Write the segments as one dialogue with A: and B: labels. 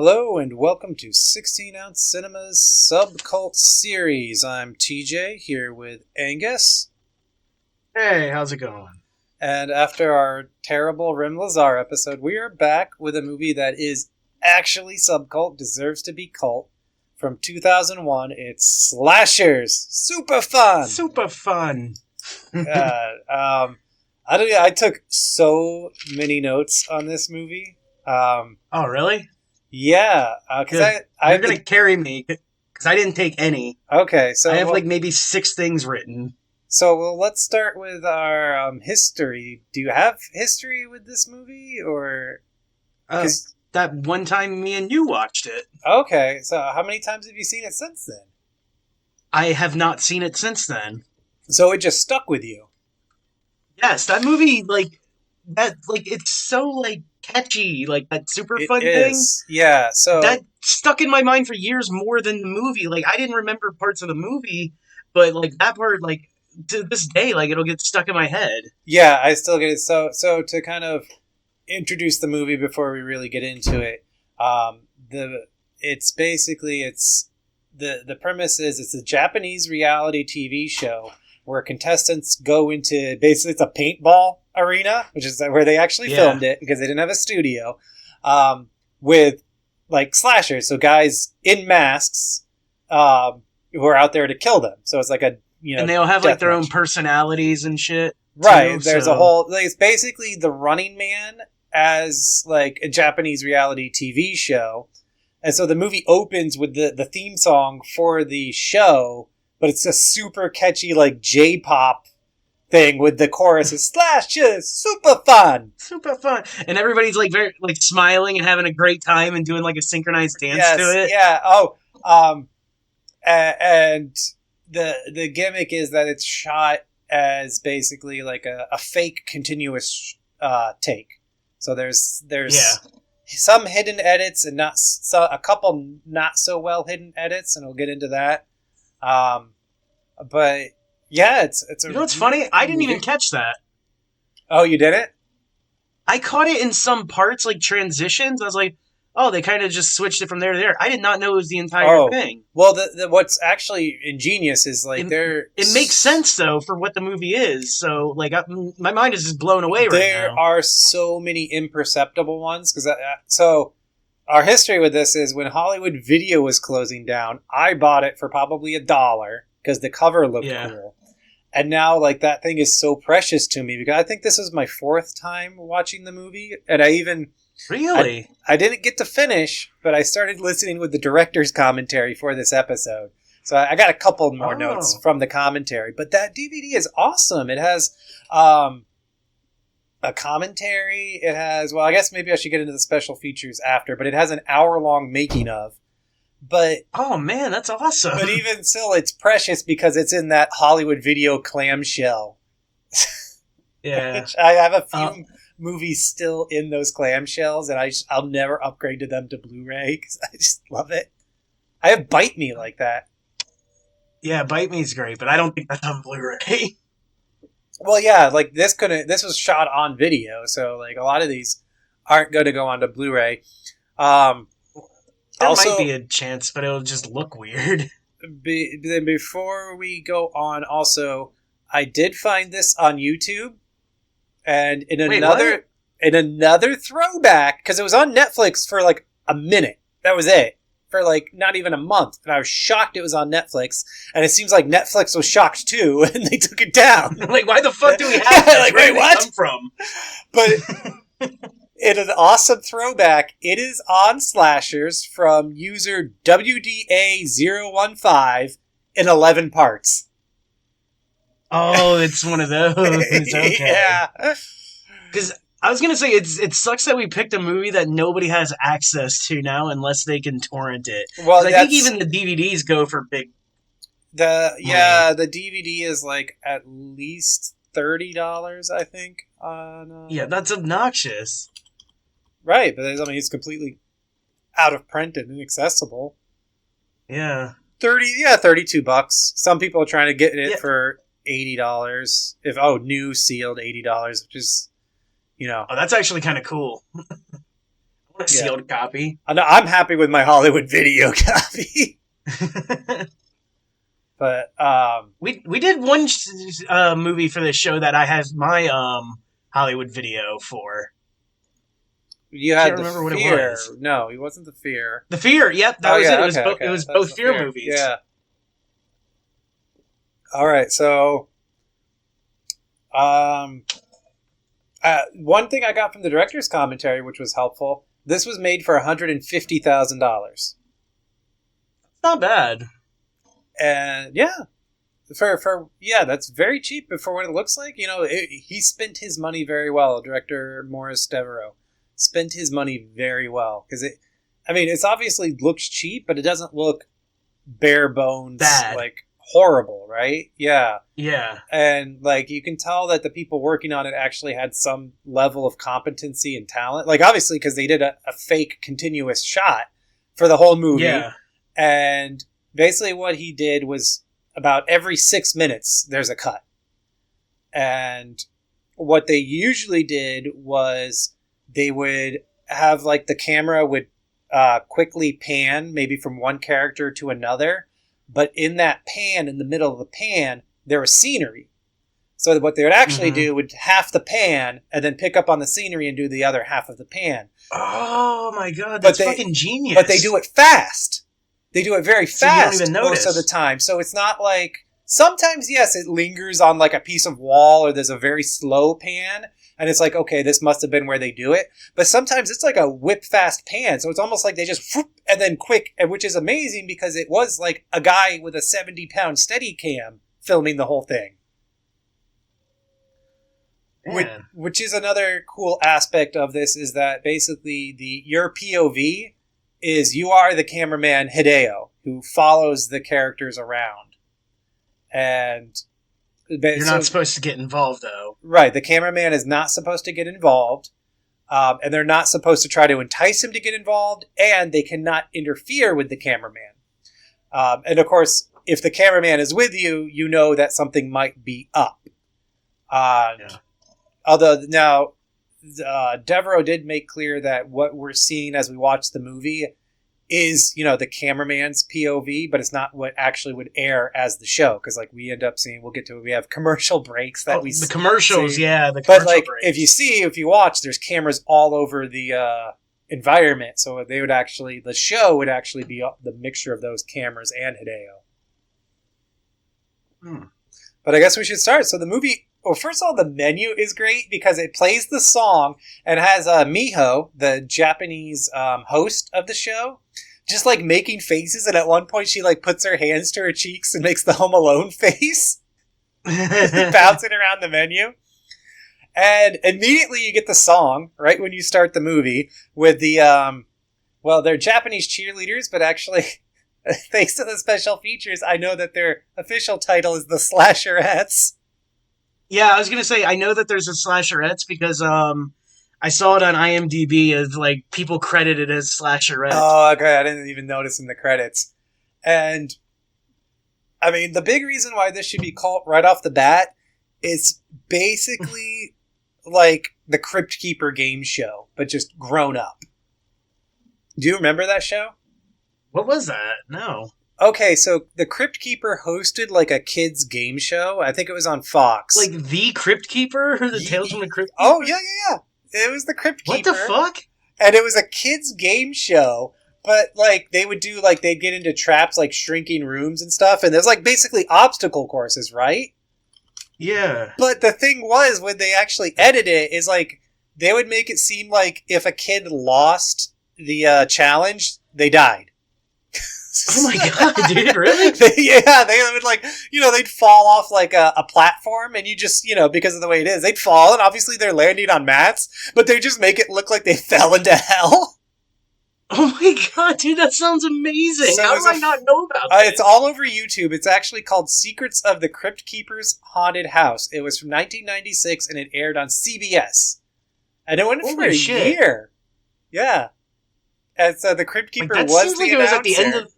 A: Hello and welcome to 16 Ounce Cinema's Subcult Series. I'm TJ here with Angus.
B: Hey, how's it going?
A: And after our terrible Rim Lazar episode, we are back with a movie that is actually subcult, deserves to be cult. From 2001, it's Slashers. Super fun!
B: Super fun!
A: I took so many notes on this movie.
B: Oh, really?
A: Yeah, because
B: You're going to carry me, because I didn't take any.
A: Okay, so
B: I have maybe 6 things written.
A: So let's start with our history. Do you have history with this movie, or
B: that one time me and you watched it.
A: Okay, so how many times have you seen it since then?
B: I have not seen it since then.
A: So it just stuck with you.
B: Yes, that movie, it's so, catchy, that super fun thing.
A: Yeah, so...
B: That stuck in my mind for years more than the movie. I didn't remember parts of the movie, but, that part, to this day, it'll get stuck in my head.
A: Yeah, I still get it. So to kind of introduce the movie before we really get into it, the premise is it's a Japanese reality TV show where contestants go into basically it's a paintball arena, which is where they actually filmed it because they didn't have a studio, with slashers, so guys in masks who are out there to kill them. So it's
B: and they all have their own personalities and shit.
A: Right. There's a whole it's basically The Running Man as a Japanese reality TV show. And so the movie opens with the theme song for the show, but it's a super catchy J-pop thing with the chorus is Slashers, super fun.
B: Super fun. And everybody's very smiling and having a great time and doing a synchronized dance to it.
A: Yeah. And the gimmick is that it's shot as basically a fake continuous take. So there's some hidden edits and a couple not so well hidden edits, and we'll get into that. But yeah, it's a.
B: You know what's funny? I didn't even catch that.
A: Oh, you didn't?
B: I caught it in some parts, transitions. I was like, oh, they kind of just switched it from there to there. I did not know it was the entire thing.
A: Well, what's actually ingenious is
B: it makes sense though for what the movie is. So my mind is just blown away right now.
A: There are so many imperceptible ones because so our history with this is when Hollywood Video was closing down, I bought it for probably $1 because the cover looked cool. And now, that thing is so precious to me because I think this is my 4th time watching the movie, and
B: Really?
A: I didn't get to finish, but I started listening with the director's commentary for this episode. So I got a couple more notes from the commentary. But that DVD is awesome. It has a commentary. It has, I guess maybe I should get into the special features after, but it has an hour-long making of. But
B: oh man, that's awesome.
A: But even still, it's precious because it's in that Hollywood Video clamshell.
B: Yeah.
A: I have a few movies still in those clamshells, and I'll never upgrade to them to Blu-ray because I just love it. I have Bite Me like that.
B: Yeah, Bite Me is great, but I don't think that's on Blu-ray.
A: Well, yeah, this was shot on video, so a lot of these aren't going to go onto Blu-ray.
B: There might be a chance, but it'll just look weird.
A: Then before we go on, also, I did find this on YouTube, and in another throwback, because it was on Netflix for a minute. That was it. For not even a month. And I was shocked it was on Netflix, and it seems like Netflix was shocked too, and they took it down.
B: Why the fuck do we have that?
A: Wait, what?
B: Come from?
A: But... in an awesome throwback, it is on Slashers from user WDA015 in 11 parts.
B: Oh, it's one of those. Okay.
A: Yeah.
B: Because I was going to say, it sucks that we picked a movie that nobody has access to now unless they can torrent it. Well, I think even the DVDs go for big...
A: The DVD is at least $30, I think.
B: Yeah, that's obnoxious.
A: Right, but it's completely out of print and inaccessible.
B: Yeah.
A: $32. Some people are trying to get it for $80. New sealed $80, which is,
B: Oh, that's actually kind of cool. A sealed copy.
A: I'm happy with my Hollywood video copy. But
B: we did one movie for this show that I have my Hollywood video for.
A: You had the Fear. What it was. No, it wasn't the Fear.
B: The Fear. Yep, that was it. It was both Fear movies.
A: Yeah. All right, so one thing I got from the director's commentary, which was helpful, this was made for $150,000.
B: Not bad.
A: And that's very cheap for what it looks like. He spent his money very well. Director Maurice Devereaux spent his money very well because it obviously looks cheap, but it doesn't look bare bones
B: bad.
A: Like horrible, right? Yeah.
B: Yeah.
A: And you can tell that the people working on it actually had some level of competency and talent. Obviously because they did a fake continuous shot for the whole movie.
B: Yeah.
A: And basically what he did was about every 6 minutes there's a cut. And what they usually did was they would have the camera would quickly pan maybe from one character to another. But in that pan, in the middle of the pan, there was scenery. So what they would actually do would half the pan and then pick up on the scenery and do the other half of the pan.
B: Oh my god, that's fucking genius.
A: But they do it fast. They do it very fast
B: you don't even notice.
A: Most of the time. So it's not sometimes, yes, it lingers on a piece of wall or there's a very slow pan. And it's okay, this must have been where they do it. But sometimes it's a whip fast pan. So it's almost like they just whoop, and then quick, which is amazing because it was a guy with a 70-pound Steadicam filming the whole thing. Which is another cool aspect of this is that basically your POV is you are the cameraman Hideo who follows the characters around. And
B: you're not supposed to get involved, though.
A: Right. The cameraman is not supposed to get involved. And they're not supposed to try to entice him to get involved. And they cannot interfere with the cameraman. And, of course, if the cameraman is with you, you know that something might be up. Although, now, Devereaux did make clear that what we're seeing as we watch the movie is, the cameraman's POV, but it's not what actually would air as the show. Because, we end up seeing, we'll get to it, we have commercial breaks that we see.
B: The commercials, see. Yeah. The commercial
A: breaks. If you watch, there's cameras all over the environment. So the show would actually be the mixture of those cameras and Hideo. But I guess we should start. So the movie, well, first of all, the menu is great because it plays the song and has Miho, the Japanese host of the show, just making faces, and at one point she puts her hands to her cheeks and makes the Home Alone face, bouncing around the menu. And immediately you get the song right when you start the movie with the they're Japanese cheerleaders, but actually, thanks to the special features, I know that their official title is the Slasherettes.
B: Yeah, I was gonna say I know that there's a Slasherettes because I saw it on IMDb as people credited as Slasherette.
A: Oh, okay. I didn't even notice in the credits. And the big reason why this should be called right off the bat is basically the Crypt Keeper game show, but just grown up. Do you remember that show?
B: What was that? No.
A: Okay, so the Crypt Keeper hosted a kids game show. I think it was on Fox.
B: The Crypt Keeper? Or the Tales from the Crypt Keeper?
A: Oh, yeah. It was the Crypt Keeper.
B: What the fuck?
A: And it was a kids game show, but they would do they'd get into traps shrinking rooms and stuff, and there's basically obstacle courses, right?
B: Yeah.
A: But the thing was, when they actually edit it, is they would make it seem if a kid lost the challenge, they died.
B: Oh my god, dude, really?
A: They would they'd fall off a platform, and you just, because of the way it is, they'd fall, and obviously they're landing on mats, but they just make it look like they fell into hell.
B: Oh my god, dude, that sounds amazing. So how do I not know about this?
A: It's all over YouTube. It's actually called Secrets of the Crypt Keeper's Haunted House. It was from 1996, and it aired on CBS. And it went for a year. Yeah. And so the Crypt Keeper was the announcer. At the end of...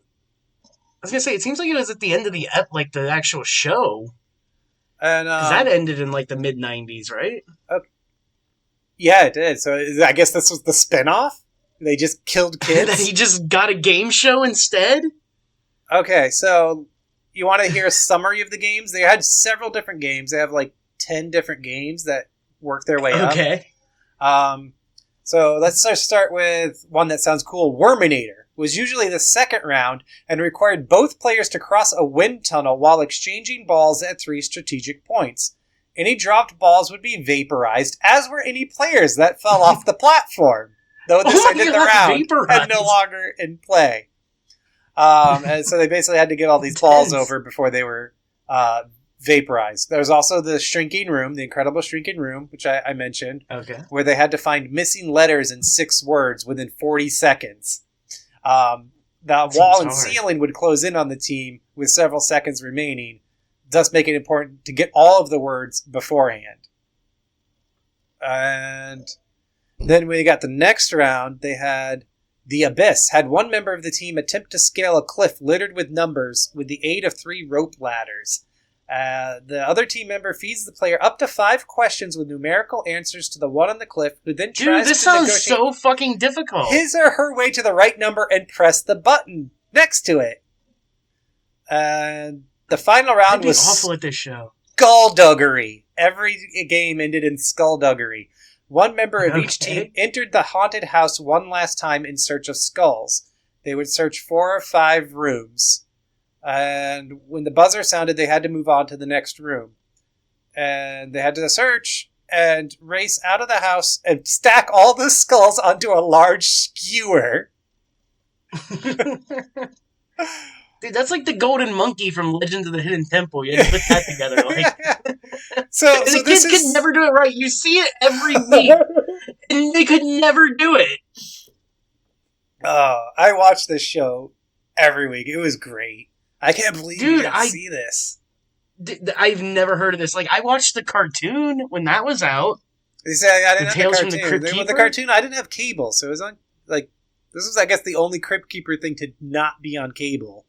B: I was gonna say, it seems like it was at the end of the actual show.
A: And
B: because that ended in the mid-90s, right?
A: Okay. Yeah, it did. So I guess this was the spinoff? They just killed kids?
B: That he just got a game show instead?
A: Okay, so you want to hear a summary of the games? They had several different games. They have like 10 different games that work their way up.
B: Okay.
A: So let's start with one that sounds cool. Worminator was usually the second round and required both players to cross a wind tunnel while exchanging balls at 3 strategic points. Any dropped balls would be vaporized, as were any players that fell off the platform, though this ended the round and no longer in play. And so they basically had to get all these balls over before they were vaporized. There was also the Shrinking Room, the Incredible Shrinking Room, which I mentioned, where they had to find missing letters in 6 words within 40 seconds. The wall and ceiling would close in on the team with several seconds remaining, thus making it important to get all of the words beforehand. And then when we got the next round, they had The Abyss. Had one member of the team attempt to scale a cliff littered with numbers with the aid of 3 rope ladders. The other team member feeds the player up to 5 questions with numerical answers to the one on the cliff, who then tries
B: this sounds so fucking difficult.
A: His or her way to the right number and press the button next to it. And the final round was
B: awful at this show.
A: Skullduggery. Every game ended in skullduggery. One member of each team entered the haunted house one last time in search of skulls. They would search 4 or 5 rooms. And when the buzzer sounded, they had to move on to the next room. And they had to search and race out of the house and stack all the skulls onto a large skewer.
B: Dude, that's like the golden monkey from Legends of the Hidden Temple. You had to put that together.
A: So
B: the kids could never do it right. You see it every week, and they could never do it.
A: I watch this show every week. It was great. I can't believe you didn't see this.
B: I've never heard of this. Like, I watched the cartoon when that was out.
A: You say I didn't have the cartoon. From the Crypt Keeper? The cartoon, I didn't have cable, so it was on, like, this was, I guess, the only Crypt Keeper thing to not be on cable.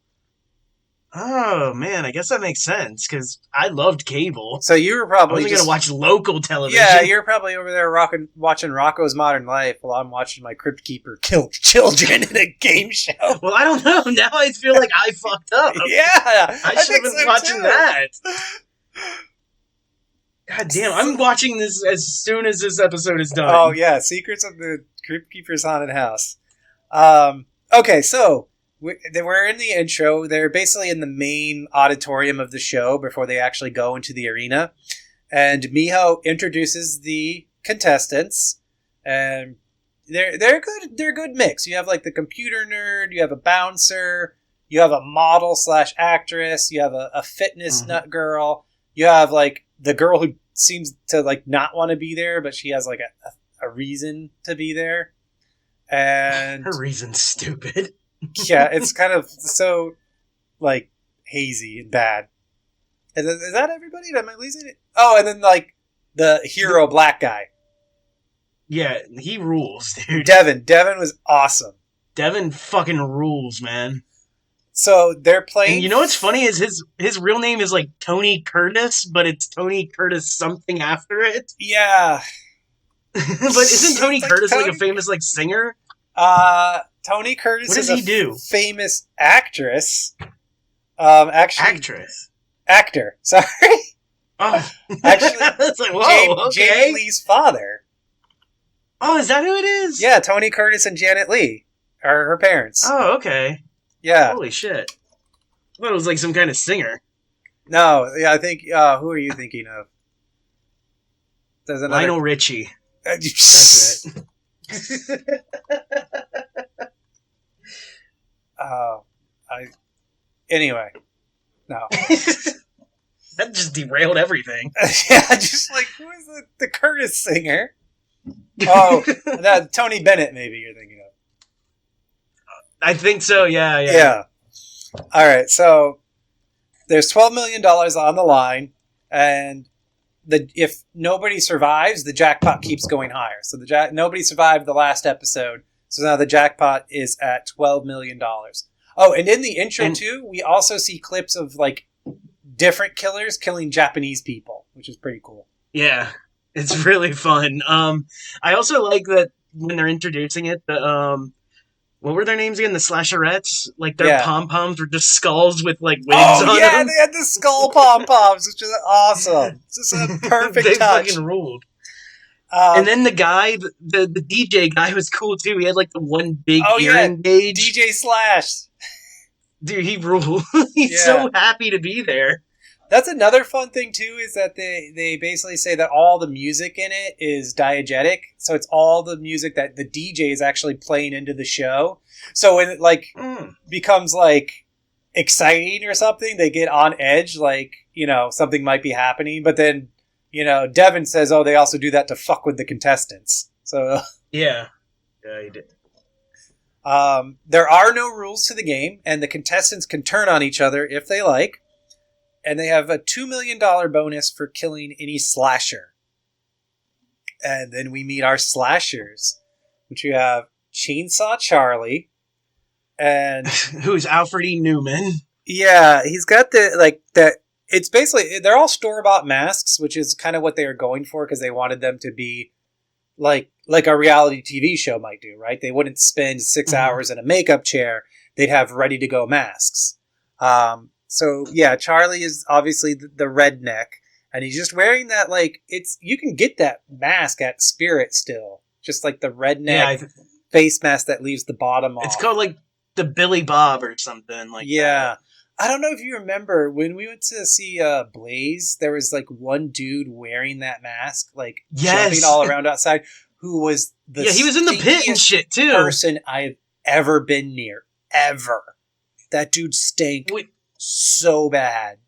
B: Oh, man, I guess that makes sense, because I loved cable.
A: So you were probably
B: I wasn't going to watch local television.
A: Yeah, you're probably over there watching Rocko's Modern Life while I'm watching my Crypt Keeper kill children in a game show.
B: Well, I don't know. Now I feel like I fucked up.
A: Yeah,
B: I should have been watching that. God damn, I'm watching this as soon as this episode is done.
A: Oh, yeah, Secrets of the Crypt Keeper's Haunted House. Okay, so we're in the intro. They're basically in the main auditorium of the show before they actually go into the arena. And Miho introduces the contestants. And they're good. They're a good mix. You have like the computer nerd. You have a bouncer. You have a model / actress. You have a fitness nut girl. You have like the girl who seems to like not want to be there, but she has like a reason to be there. And
B: her reason's stupid.
A: Yeah, it's kind of so, like, hazy and bad. And then, is that everybody? Am I losing it? Oh, and then, like, the hero black guy.
B: Yeah, he rules, dude.
A: Devin was awesome.
B: Devin fucking rules, man.
A: So, they're playing...
B: And you know what's funny is his real name is, like, Tony Curtis, but it's Tony Curtis something after it.
A: Yeah.
B: But isn't Tony Curtis, like, a famous, like, singer?
A: Tony Curtis
B: what does he do?
A: Famous actress. Actor. Sorry.
B: Oh.
A: Actually,
B: it's like, whoa,
A: Janet Leigh's father.
B: Oh, is that who it is?
A: Yeah, Tony Curtis and Janet Leigh are her parents.
B: Oh, okay.
A: Yeah.
B: Holy shit. I thought it was like some kind of singer.
A: No, yeah, I think, who are you thinking of?
B: Lionel Richie. That's it.
A: Anyway, no.
B: That just derailed everything.
A: Yeah, just like, who is the Curtis singer? Oh, that Tony Bennett, maybe you're thinking of.
B: I think so, yeah.
A: Yeah. All right, so there's $12 million on the line, and if nobody survives, the jackpot keeps going higher. So nobody survived the last episode, so now the jackpot is at $12 million. Oh, and in the intro, too, we also see clips of, like, different killers killing Japanese people, which is pretty cool.
B: Yeah, it's really fun. I also like that when they're introducing it, what were their names again? The slasherettes? Like, their pom-poms were just skulls with, like, wigs on them.
A: Yeah, they had the skull pom-poms, which is awesome. It's just a perfect
B: they
A: touch.
B: Fucking ruled. And then the guy, the DJ guy was cool, too. He had, like, the one big earring gauge.
A: DJ Slash.
B: Dude, he ruled. He's so happy to be there.
A: That's another fun thing, too, is that they basically say that all the music in it is diegetic. So it's all the music that the DJ is actually playing into the show. So when it, like, becomes, like, exciting or something, they get on edge, like, you know, something might be happening. But then, you know, Devin says, oh, they also do that to fuck with the contestants. So
B: yeah, he did.
A: There are no rules to the game, and the contestants can turn on each other if they like. And they have a $2 million bonus for killing any slasher. And then we meet our slashers, which we have Chainsaw Charlie, and
B: who's Alfred E. Newman.
A: Yeah, he's got that. It's basically, they're all store-bought masks, which is kind of what they were going for, because they wanted them to be like a reality TV show might do, right? They wouldn't spend 6 hours in a makeup chair. They'd have ready-to-go masks. So, yeah, Charlie is obviously the redneck, and he's just wearing that, like, you can get that mask at Spirit still. Just like the redneck face mask that leaves the bottom off.
B: It's called, like, the Billy Bob or something like that.
A: I don't know if you remember, when we went to see Blaze, there was, like, one dude wearing that mask, like, jumping all around outside, who was the
B: he was in the pit and shit, too.
A: Person I've ever been near. Ever. That dude stank so bad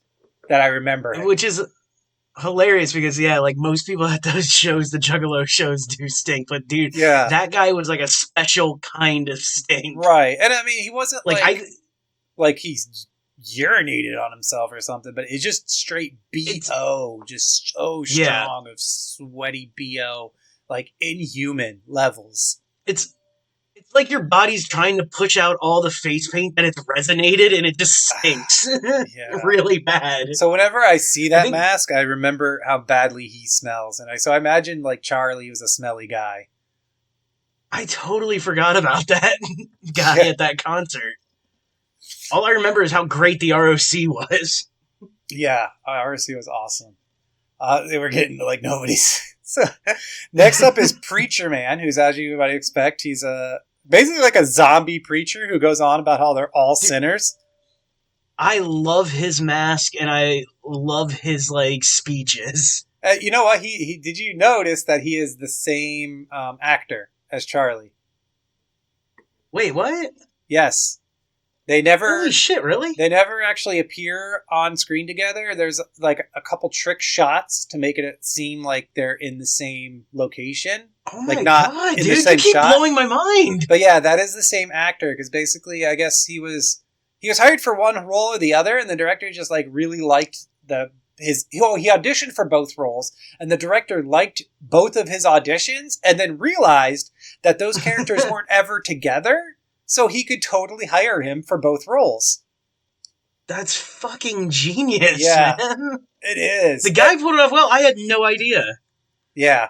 A: that I remember him.
B: Which is hilarious because, like, most people at those shows, the Juggalo shows, do stink. But, dude, that guy was, like, a special kind of stink.
A: Right. And, I mean, he wasn't, like he's urinated on himself or something, but it's just straight BO. Just so strong of sweaty BO. Like, inhuman levels.
B: It's like your body's trying to push out all the face paint that it's resonated, and it just stinks really bad.
A: So whenever I see that mask, I remember how badly he smells. And I imagine, like, Charlie was a smelly guy.
B: I totally forgot about that guy at that concert. All I remember is how great the ROC was.
A: Yeah, ROC was awesome. They were getting, like, nobody's... So, next up is Preacher Man, who's, as you might expect, he's basically like a zombie preacher who goes on about how they're all sinners.
B: I love his mask, and I love his, like, speeches.
A: You know what? He did you notice that he is the same actor as Charlie?
B: Wait, what?
A: Yes. They never...
B: Holy shit, really?
A: They never actually appear on screen together. There's, like, a couple trick shots to make it seem like they're in the same location.
B: Oh my god, dude, you keep blowing my mind!
A: But yeah, that is the same actor, because basically, I guess he was hired for one role or the other, and the director just, like, really liked he auditioned for both roles, and the director liked both of his auditions, and then realized that those characters weren't ever together, so he could totally hire him for both roles.
B: That's fucking genius, man.
A: It is.
B: The guy pulled it off well. I had no idea.
A: Yeah.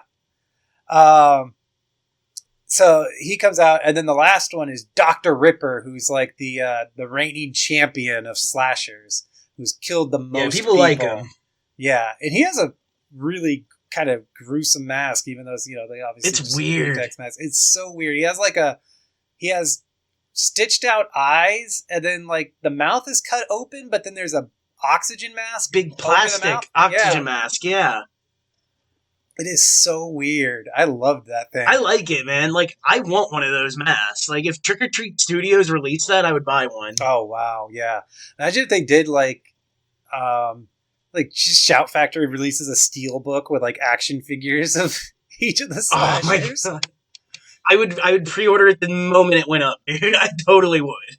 A: So he comes out, and then the last one is Dr. Ripper, who's like the reigning champion of slashers, who's killed the most people.
B: Like him.
A: Yeah, and he has a really kind of gruesome mask, even though they obviously
B: it's weird.
A: Mask. It's so weird. He has stitched out eyes, and then, like, the mouth is cut open, but then there's a oxygen mask,
B: big plastic oxygen mask. Yeah.
A: It is so weird. I loved that thing.
B: I like it, man. Like, I want one of those masks. Like, if Trick or Treat Studios released that, I would buy one.
A: Oh, wow. Yeah. Imagine if they did, like Shout Factory releases a steel book with, like, action figures of each of the slashers.
B: Oh, my God. I would pre-order it the moment it went up, dude. I totally would.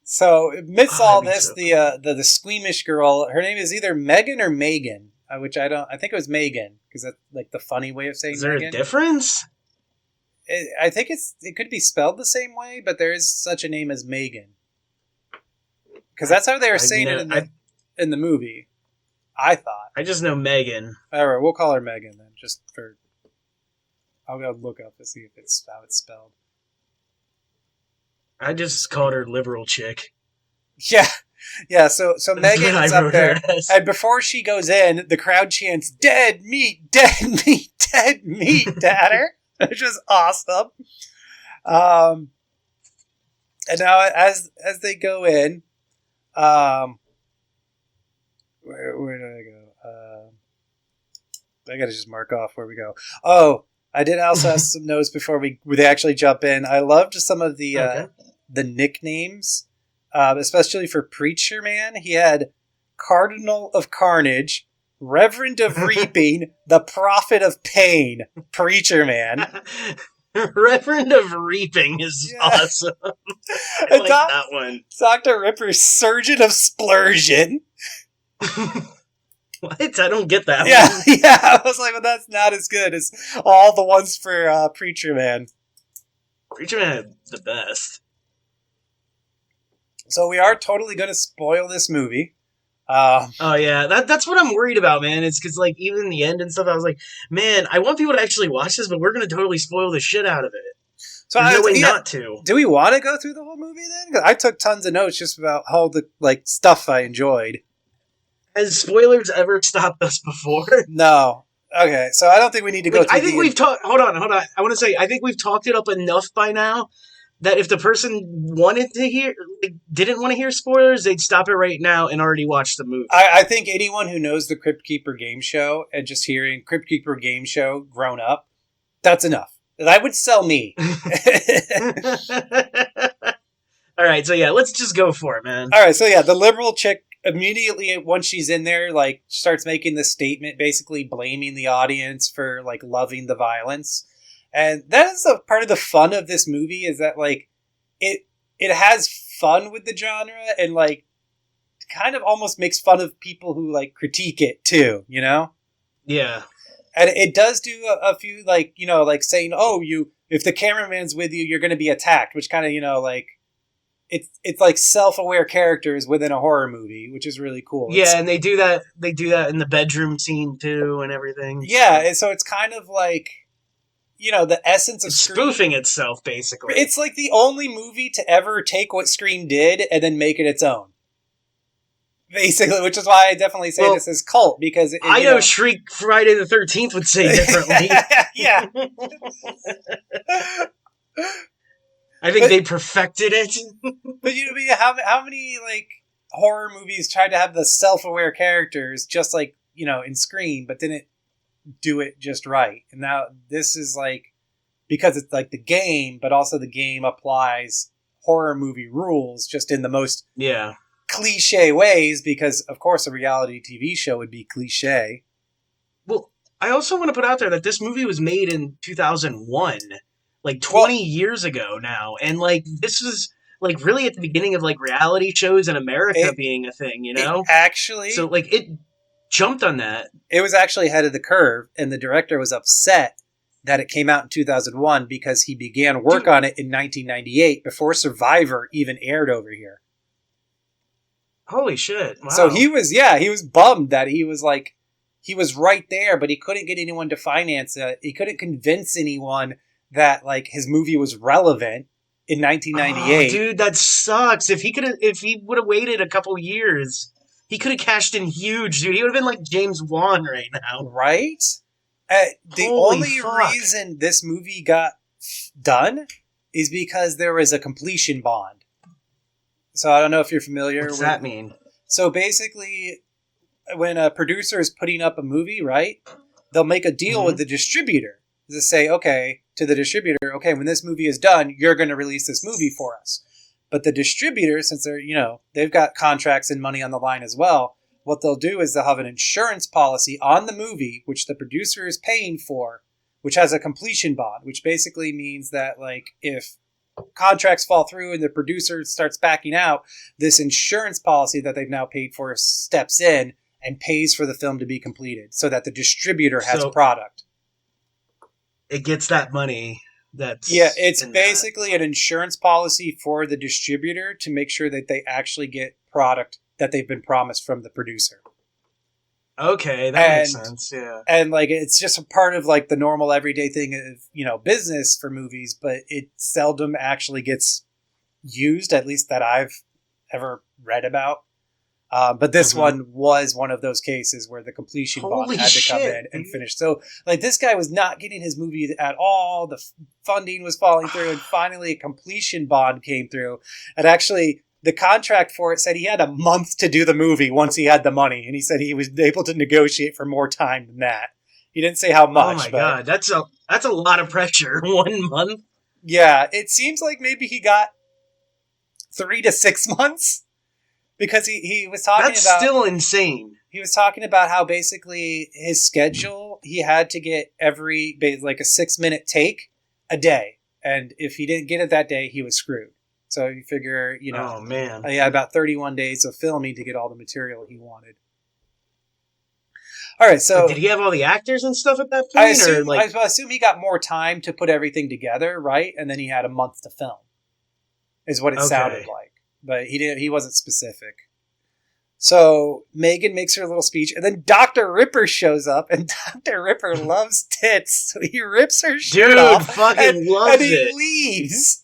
A: So, amidst all this, the squeamish girl, her name is either Megan or Megan. Which I think it was Megan, because that's, like, the funny way of saying Megan.
B: Is there a difference?
A: I think it could be spelled the same way, but there is such a name as Megan. Because that's how they were saying it in the movie, I thought.
B: I just know Megan.
A: All right, we'll call her Megan then, just for I'll go look up to see if it's how it's spelled.
B: I just called her liberal chick.
A: Yeah. Yeah, so Megan is up there, and before she goes in, the crowd chants, dead meat, dead meat, dead meat at her, which was awesome. And now as they go in, where do I go? I gotta just mark off where we go. Oh, I did also have some notes before they actually jump in. I loved some of the nicknames. Especially for Preacher Man, he had Cardinal of Carnage, Reverend of Reaping, the Prophet of Pain, Preacher Man.
B: Reverend of Reaping is awesome. I like that one.
A: Dr. Ripper's Surgeon of Splurgeon.
B: What? I don't get that one.
A: Yeah, I was like, well, that's not as good as all the ones for Preacher Man.
B: Preacher Man had the best.
A: So we are totally going to spoil this movie.
B: Oh yeah, that's what I'm worried about, man. It's because like even in the end and stuff, I was like, man, I want people to actually watch this, but we're going to totally spoil the shit out of it. So there's no way not to.
A: Do we want to go through the whole movie then? 'Cause I took tons of notes just about all the stuff I enjoyed.
B: Has spoilers ever stopped us before?
A: No. Okay, so I don't think we need to go through.
B: I think we've talked. Hold on. I want to say I think we've talked it up enough by now. That if the person didn't want to hear spoilers, they'd stop it right now and already watch the movie.
A: I think anyone who knows the Crypt Keeper game show and just hearing Crypt Keeper game show grown up, that's enough. That would sell me.
B: All right, so yeah, let's just go for it, man.
A: All right, so yeah, the liberal chick immediately once she's in there, starts making this statement, basically blaming the audience for loving the violence. And that is a part of the fun of this movie is that it has fun with the genre and kind of almost makes fun of people who critique it too, you know?
B: Yeah.
A: And it does do a few saying, oh, if the cameraman's with you, you're going to be attacked, which kind of, it's like self-aware characters within a horror movie, which is really cool.
B: Yeah, and they do that in the bedroom scene too and everything.
A: Yeah, and so it's kind of the essence of
B: spoofing itself, basically.
A: It's like the only movie to ever take what Scream did and then make it its own. Basically, which is why I definitely say this is cult, because...
B: I know Shriek Friday the 13th would say differently.
A: Yeah.
B: I think they perfected it.
A: But how many horror movies tried to have the self-aware characters just in Scream, but didn't do it just right? And now this is because it's the game, but also the game applies horror movie rules just in the most cliche ways, because of course a reality TV show would be cliche.
B: Well, I also want to put out there that this movie was made in 2001, 20 years ago now, and this was really at the beginning of reality shows in America being a thing, you know?
A: Actually,
B: so it jumped on that.
A: It was actually ahead of the curve, and the director was upset that it came out in 2001 because he began work on it in 1998 before Survivor even aired over here.
B: Holy shit. Wow.
A: So he was bummed that he was right there, but he couldn't get anyone to finance it. He couldn't convince anyone that his movie was relevant in 1998.
B: Oh, dude, that sucks. If he would have waited a couple years, he could have cashed in huge, dude. He would have been like James Wan right now.
A: Right? The only reason this movie got done is because there was a completion bond. So I don't know if you're familiar.
B: What's that mean?
A: So basically, when a producer is putting up a movie, right, they'll make a deal with the distributor to say, okay, to the distributor, okay, when this movie is done, you're going to release this movie for us. But the distributor, since they're, they've got contracts and money on the line as well, what they'll do is they'll have an insurance policy on the movie, which the producer is paying for, which has a completion bond, which basically means that, if contracts fall through and the producer starts backing out, this insurance policy that they've now paid for steps in and pays for the film to be completed so that the distributor has a product.
B: It gets that money.
A: It's basically an insurance policy for the distributor to make sure that they actually get product that they've been promised from the producer.
B: Okay, that makes sense. Yeah,
A: and like it's just a part of like the normal everyday thing of business for movies, but it seldom actually gets used, at least that I've ever read about. But this one was one of those cases where the completion bond had to come in and finish. So, like, this guy was not getting his movie at all. The funding was falling through, and finally a completion bond came through. And actually, the contract for it said he had a month to do the movie once he had the money, and he said he was able to negotiate for more time than that. He didn't say how much.
B: Oh my god, that's a lot of pressure. 1 month.
A: Yeah, it seems like maybe he got 3 to 6 months. Because he was talking
B: That's still insane.
A: He was talking about how basically his schedule, he had to get every, like a 6-minute take a day. And if he didn't get it that day, he was screwed. So you figure,
B: oh man,
A: he had about 31 days of filming to get all the material he wanted. All right, so...
B: But did he have all the actors and stuff at that point?
A: I assume he got more time to put everything together, right? And then he had a month to film, is what it sounded like. But he wasn't specific. So Megan makes her little speech, and then Dr. Ripper shows up, and Dr. Ripper loves tits, so he rips her shirt off.
B: Dude, fucking loves it.
A: And he leaves.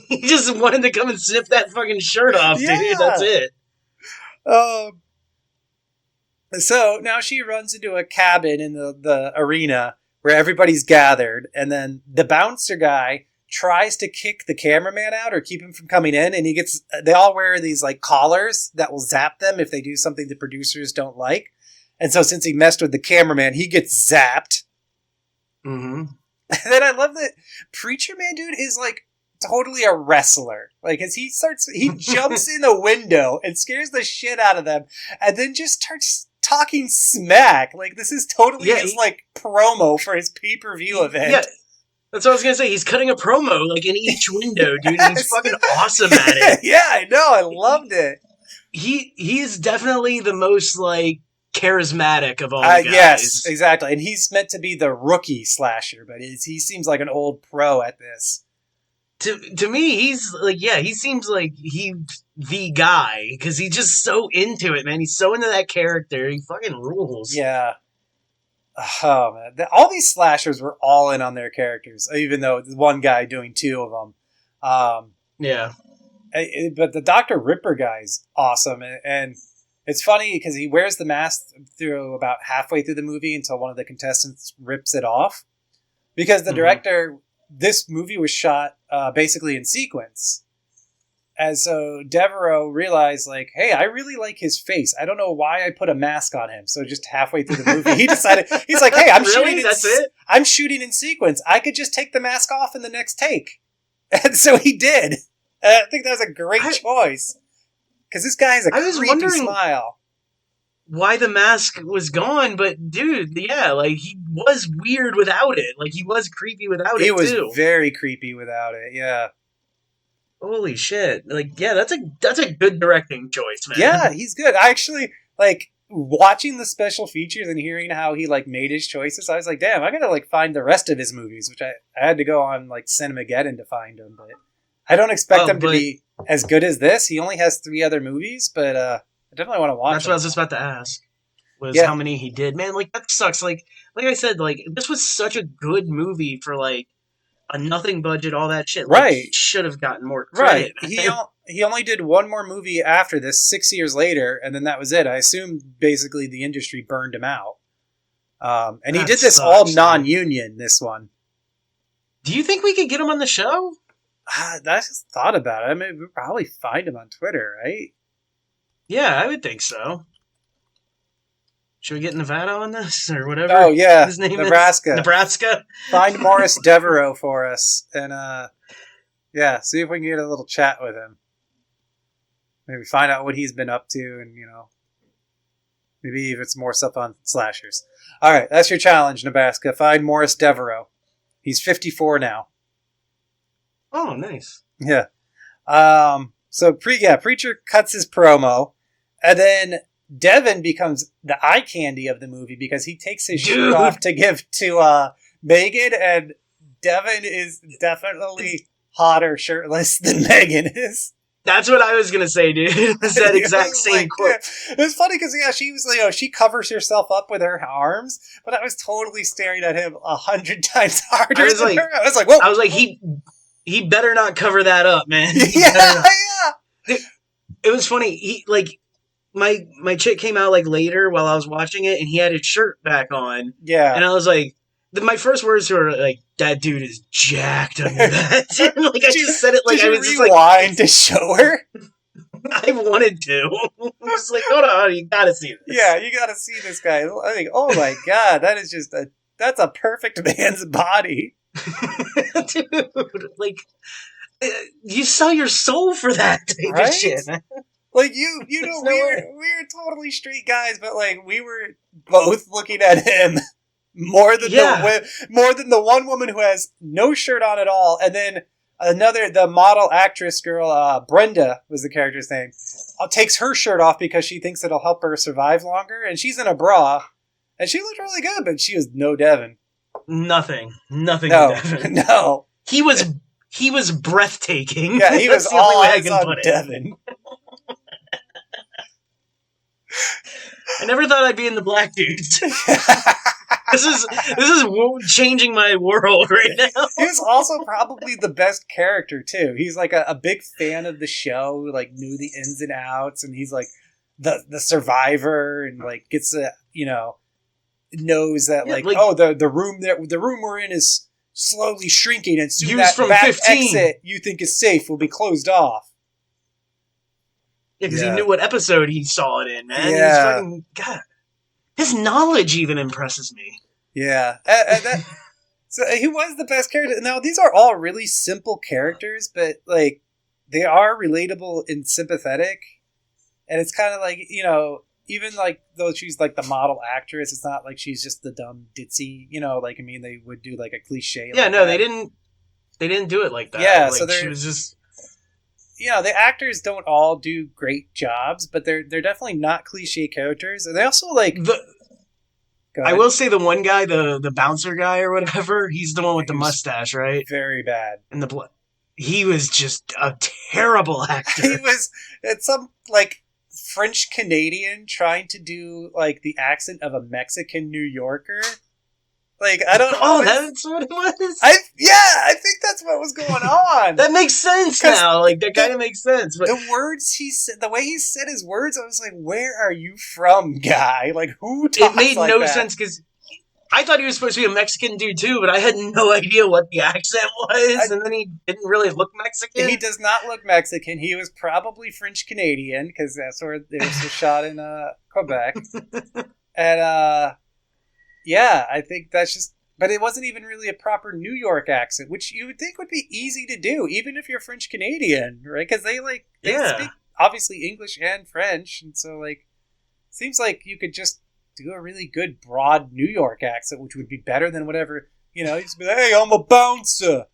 B: He just wanted to come and snip that fucking shirt off, dude. That's it.
A: So now she runs into a cabin in the arena where everybody's gathered, and then the bouncer guy tries to kick the cameraman out or keep him from coming in, and they all wear these like collars that will zap them if they do something the producers don't like. And so since he messed with the cameraman, he gets zapped. And then I love that Preacher Man dude is like totally a wrestler. Like as he jumps in the window and scares the shit out of them, and then just starts talking smack. Like this is totally his like promo for his pay-per-view event.
B: Yeah. That's what I was going to say. He's cutting a promo, like, in each window, dude. Yes. And he's fucking awesome at it.
A: Yeah, I know. I loved it.
B: He's definitely the most, like, charismatic of all the guys.
A: Yes, exactly. And he's meant to be the rookie slasher, but he seems like an old pro at this.
B: To me, he's, like, he seems like he's the guy, because he's just so into it, man. He's so into that character. He fucking rules.
A: Yeah. Oh man! All these slashers were all in on their characters, even though one guy doing 2 of them. But the Dr. Ripper guy's awesome, and it's funny because he wears the mask through about halfway through the movie until one of the contestants rips it off. Because the director, this movie was shot basically in sequence. And so Devereaux realized, like, hey, I really like his face. I don't know why I put a mask on him. So just halfway through the movie, he decided, he's like, hey, I'm shooting in sequence. I could just take the mask off in the next take. And so he did. I think that was a great choice. Because this guy has a creepy smile.
B: Why the mask was gone, but dude, like, he was weird without it. Like, he was creepy without it, too.
A: He was very creepy without it, yeah.
B: Holy shit. Like, yeah, that's a good directing choice, man.
A: Yeah, he's good. I actually, like, watching the special features and hearing how he, like, made his choices, I was like, damn, I gotta, like, find the rest of his movies, which I had to go on, like, Cinemageddon to find them, but I don't expect them to be as good as this. He only has 3 other movies, but I definitely want to watch
B: That's what I was just about to ask, how many he did. Man, like, that sucks. Like I said, like, this was such a good movie for, like, a nothing budget, all that shit. Like,
A: right.
B: He should have gotten more credit.
A: Right. He only did one more movie after this, 6 years later, and then that was it. I assume basically the industry burned him out. And he did this all non-union, this one.
B: Do you think we could get him on the show?
A: I just thought about it. I mean, we'd probably find him on Twitter, right?
B: Yeah, I would think so. Should we get Nevada on this or whatever?
A: Oh yeah,
B: his name
A: Nebraska.
B: Is? Nebraska.
A: Find Morris Devereaux for us, and see if we can get a little chat with him. Maybe find out what he's been up to, and maybe if it's more stuff on slashers. All right, that's your challenge, Nebraska. Find Morris Devereaux. He's 54 now.
B: Oh, nice.
A: Yeah. So Preacher cuts his promo, and then Devin becomes the eye candy of the movie because he takes his shirt off to give to Megan, and Devin is definitely hotter shirtless than Megan is.
B: That's what I was gonna say, dude. It was that exact same quote.
A: Yeah. It was funny because she was she covers herself up with her arms, but I was totally staring at him 100 times harder than her. I was like, whoa!
B: I was like, he better not cover that up, man.
A: Yeah.
B: It was funny. He my chick came out later while I was watching it, and he had his shirt back on.
A: Yeah,
B: and I was like, my first words were like, "That dude is jacked under that." I just said it
A: did
B: I
A: was
B: just
A: rewind to show her.
B: I wanted to. I was like, hold on, you gotta see this.
A: Yeah, you gotta see this guy. I think, oh my god, that is just that's a perfect man's body.
B: Dude, you sell your soul for that type of shit.
A: You know, we're totally straight guys, but we were both looking at him more than the one woman who has no shirt on at all, and then the model actress girl, Brenda was the character's name, takes her shirt off because she thinks it'll help her survive longer, and she's in a bra, and she looked really good, but she was no Devin.
B: Nothing
A: no,
B: Devin.
A: No.
B: He was breathtaking.
A: Yeah, he was all eyes on Devin.
B: I never thought I'd be in the black dudes. This is changing my world right now.
A: He was also probably the best character too. He's a big fan of the show, knew the ins and outs, and he's the survivor, and gets knows that the room we're in is slowly shrinking, and soon that back 15. Exit you think is safe will be closed off.
B: Yeah, because he knew what episode he saw it in, man. Yeah. God, his knowledge even impresses me.
A: Yeah. So he was the best character. Now, these are all really simple characters, but, they are relatable and sympathetic. And it's kind of even, though she's, the model actress, it's not like she's just the dumb ditzy, they would do, a cliche.
B: Yeah, no, they didn't do it like that.
A: Yeah, so
B: she was just...
A: the actors don't all do great jobs, but they're definitely not cliche characters. And they also
B: I will say the one guy, the bouncer guy or whatever, he's the one with the mustache, right?
A: Very bad.
B: And he was just a terrible actor.
A: He was some French Canadian trying to do the accent of a Mexican New Yorker. I don't know.
B: Oh, that's what it was?
A: I think that's what was going on.
B: That makes sense now. That kind of makes sense. But
A: the words he said, the way he said his words, I was like, where are you from, guy? Who talks
B: It made no
A: that?
B: sense because I thought he was supposed to be a Mexican dude too, but I had no idea what the accent was. And then he didn't really look Mexican.
A: He does not look Mexican. He was probably French Canadian because that's where it was shot in Quebec. And, yeah, I think that's just... But it wasn't even really a proper New York accent, which you would think would be easy to do, even if you're French-Canadian, right? Because they speak, obviously, English and French, and so, seems like you could just do a really good, broad New York accent, which would be better than whatever, you just be like, hey, I'm a bouncer.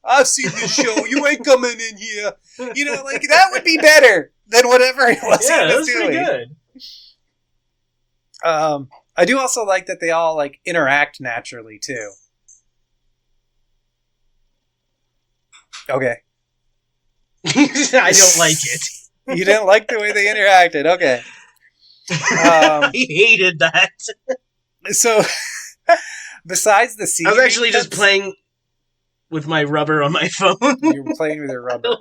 A: I've seen this show. You ain't coming in here. That would be better than whatever it was he was doing.
B: Pretty good.
A: I do also like that they all interact naturally too. Okay.
B: I don't like it.
A: You didn't like the way they interacted. Okay.
B: I hated that.
A: So, besides the scene,
B: I was actually just playing with my rubber on my phone.
A: You were playing with your rubber.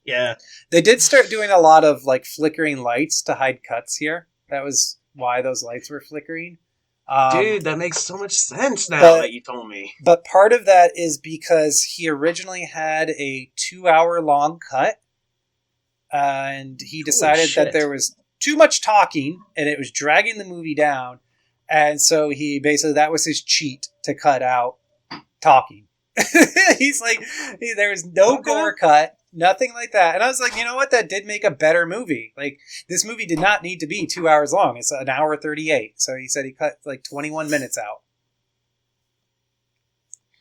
B: Yeah.
A: They did start doing a lot of flickering lights to hide cuts here. That was why those lights were flickering.
B: Dude, that makes so much sense now that you told me.
A: But part of that is because he originally had a 2-hour-long cut, and he decided that there was too much talking, and it was dragging the movie down, and so he basically, that was his cheat to cut out talking. He's there was no gore cut, nothing like that. And I was like, you know what? That did make a better movie. This movie did not need to be 2 hours long. It's an hour 38. So he said he cut 21 minutes out.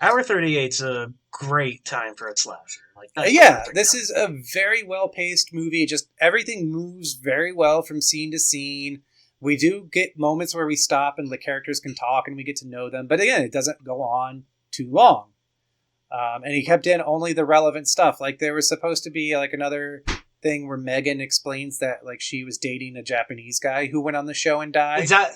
B: Hour 38's a great time for a slasher.
A: This is a very well-paced movie. Just everything moves very well from scene to scene. We do get moments where we stop and the characters can talk and we get to know them. But again, it doesn't go on too long. And he kept in only the relevant stuff. Like there was supposed to be like another thing where Megan explains that like she was dating a Japanese guy who went on the show and died.
B: Is that?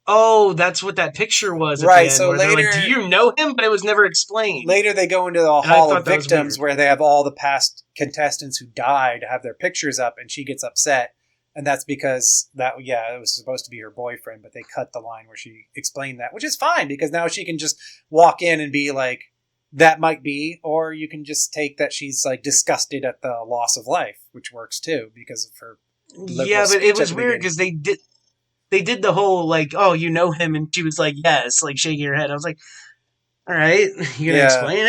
B: Oh, that's what that picture was at
A: right,
B: the end.
A: so later,
B: like, do you know him? But it was never explained.
A: Later they go into the Hall of Victims where they have all the past contestants who died have their pictures up, and she gets upset. And that's because it was supposed to be her boyfriend, but they cut the line where she explained that, which is fine because now she can just walk in and be like, that might be, or you can just take that she's like disgusted at the loss of life, which works too because of her.
B: Yeah, but it was weird because they did the whole like, oh, you know him, and she was like, yes, like shaking her head. I was like, all right, you gonna explain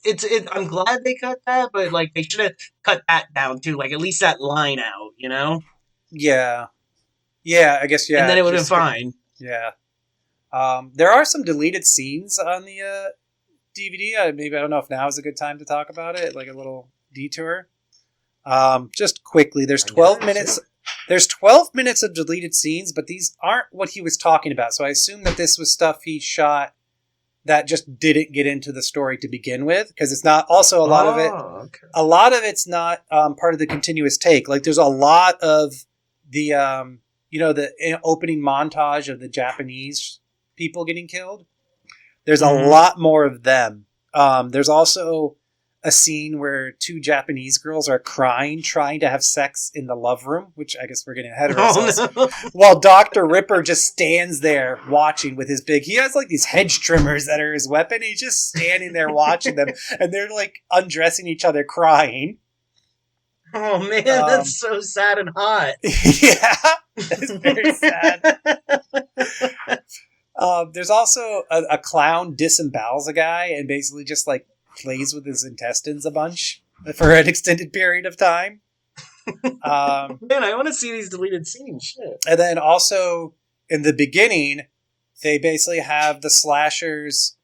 B: it? I'm glad they cut that, but like they should have cut that down too, like at least that line out, you know?
A: Yeah, I guess
B: and then it would have been fine.
A: Yeah, there are some deleted scenes on the DVD. Maybe I don't know if now is a good time to talk about it, like a little detour. Just quickly, there's 12 minutes. There's 12 minutes of deleted scenes, but these aren't what he was talking about. So I assume that this was stuff he shot that just didn't get into the story to begin with, because it's not also a lot of it. Okay. A lot of it's not part of the continuous take. Like there's a lot of the the opening montage of the Japanese people getting killed. There's a lot more of them. There's also a scene where two Japanese girls are crying, trying to have sex in the love room, which I guess we're getting ahead of ourselves. No. While Dr. Ripper just stands there watching with his he has like these hedge trimmers that are his weapon. He's just standing there watching them, and they're like undressing each other crying.
B: Oh man, that's so sad and hot.
A: Yeah, it's very sad. There's also a clown disembowels a guy and basically just like plays with his intestines a bunch for an extended period of time.
B: Man, I want to see these deleted scenes. Shit.
A: And then also in the beginning, they basically have the slashers,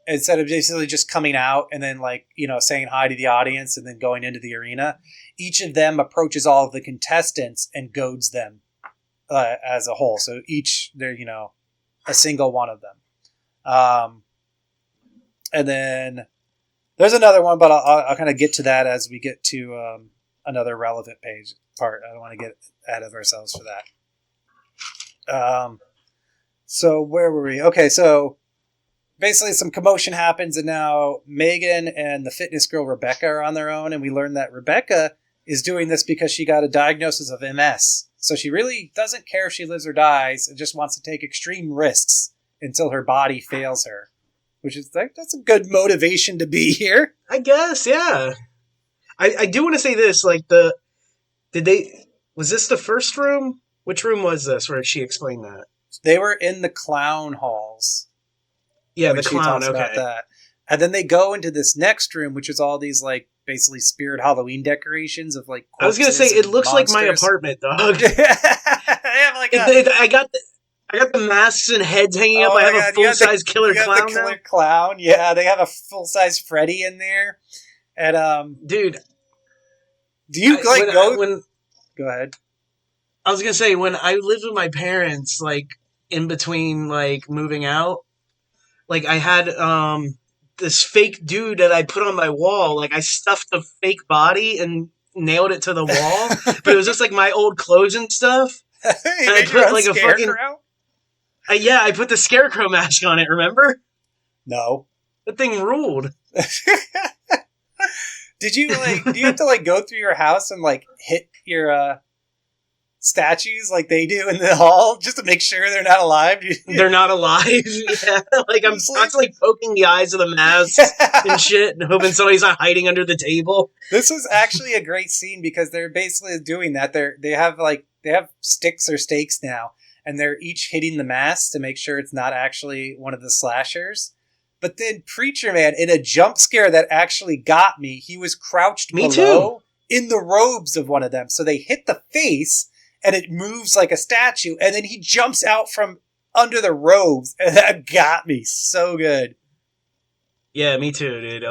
A: instead of basically just coming out and then like, saying hi to the audience and then going into the arena, each of them approaches all of the contestants and goads them as a whole. So each, they're, a single one of them. And then there's another one, but I'll kind of get to that as we get to another relevant part. I don't want to get ahead of ourselves for that. So where were we? Okay, so basically some commotion happens, and now Megan and the fitness girl Rebecca are on their own, and we learn that Rebecca is doing this because she got a diagnosis of MS. So she really doesn't care if she lives or dies, and just wants to take extreme risks until her body fails her. Which is like, that's a good motivation to be here.
B: I guess, yeah. I do want to say this, like was this the first room? Which room was this where she explained that?
A: They were in the clown halls.
B: Yeah, the clown, okay.
A: About that. And then they go into this next room, which is all these like basically spirit Halloween decorations of like
B: I was going to say, it looks monsters. Like my apartment, dog. I got the masks and heads hanging up. I have a full-size killer clown. Killer
A: clown. Yeah, they have a full-size Freddy in there. And
B: dude,
A: do you go? Go ahead.
B: I was gonna say, when I lived with my parents, like in between, like moving out, like I had this fake dude that I put on my wall. Like I stuffed a fake body and nailed it to the wall, but it was just like my old clothes and stuff.
A: And I put like a fucking.
B: I put the scarecrow mask on it, remember?
A: No.
B: That thing ruled.
A: Do you have to like go through your house and like hit your statues like they do in the hall just to make sure they're not alive?
B: They're not alive. Yeah. Like I'm constantly poking the eyes of the mask and shit and hoping somebody's not hiding under the table.
A: This was actually a great scene because they're basically doing that. They have sticks or stakes now. And they're each hitting the mask to make sure it's not actually one of the slashers. But then Preacher Man, in a jump scare that actually got me, he was crouched below in the robes of one of them. So they hit the face, and it moves like a statue. And then he jumps out from under the robes. And that got me so good.
B: Yeah, me too, dude.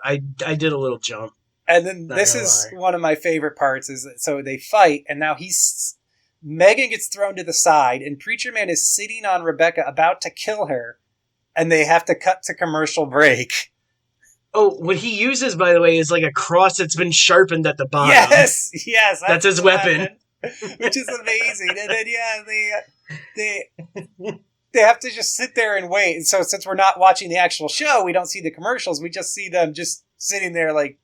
B: I did a little jump.
A: And then this is one of my favorite parts. So they fight, and now Megan gets thrown to the side, and Preacher Man is sitting on Rebecca, about to kill her, and they have to cut to commercial break.
B: Oh, what he uses, by the way, is like a cross that's been sharpened at the bottom.
A: Yes,
B: that's his weapon.
A: Which is amazing. And then they have to just sit there and wait. And so since we're not watching the actual show, we don't see the commercials. We just see them just sitting there like,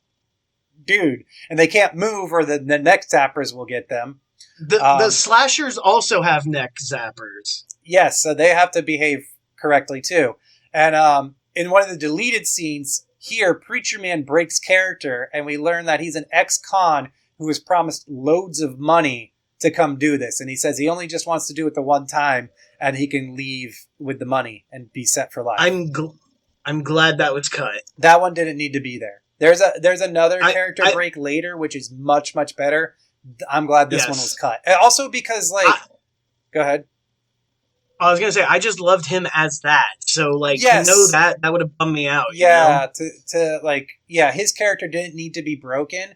A: dude, and they can't move, or the neck zappers will get them.
B: The slashers also have neck zappers.
A: Yes, so they have to behave correctly too. And in one of the deleted scenes here, Preacher Man breaks character, and we learn that he's an ex-con who was promised loads of money to come do this. And he says he only just wants to do it the one time, and he can leave with the money and be set for life.
B: I'm glad that was cut.
A: That one didn't need to be there. There's another character break later, which is much, much better. I'm glad this one was cut. And also because, go ahead.
B: I was going to say, I just loved him as that. So, to know that would have bummed me out.
A: Yeah, you know? His character didn't need to be broken.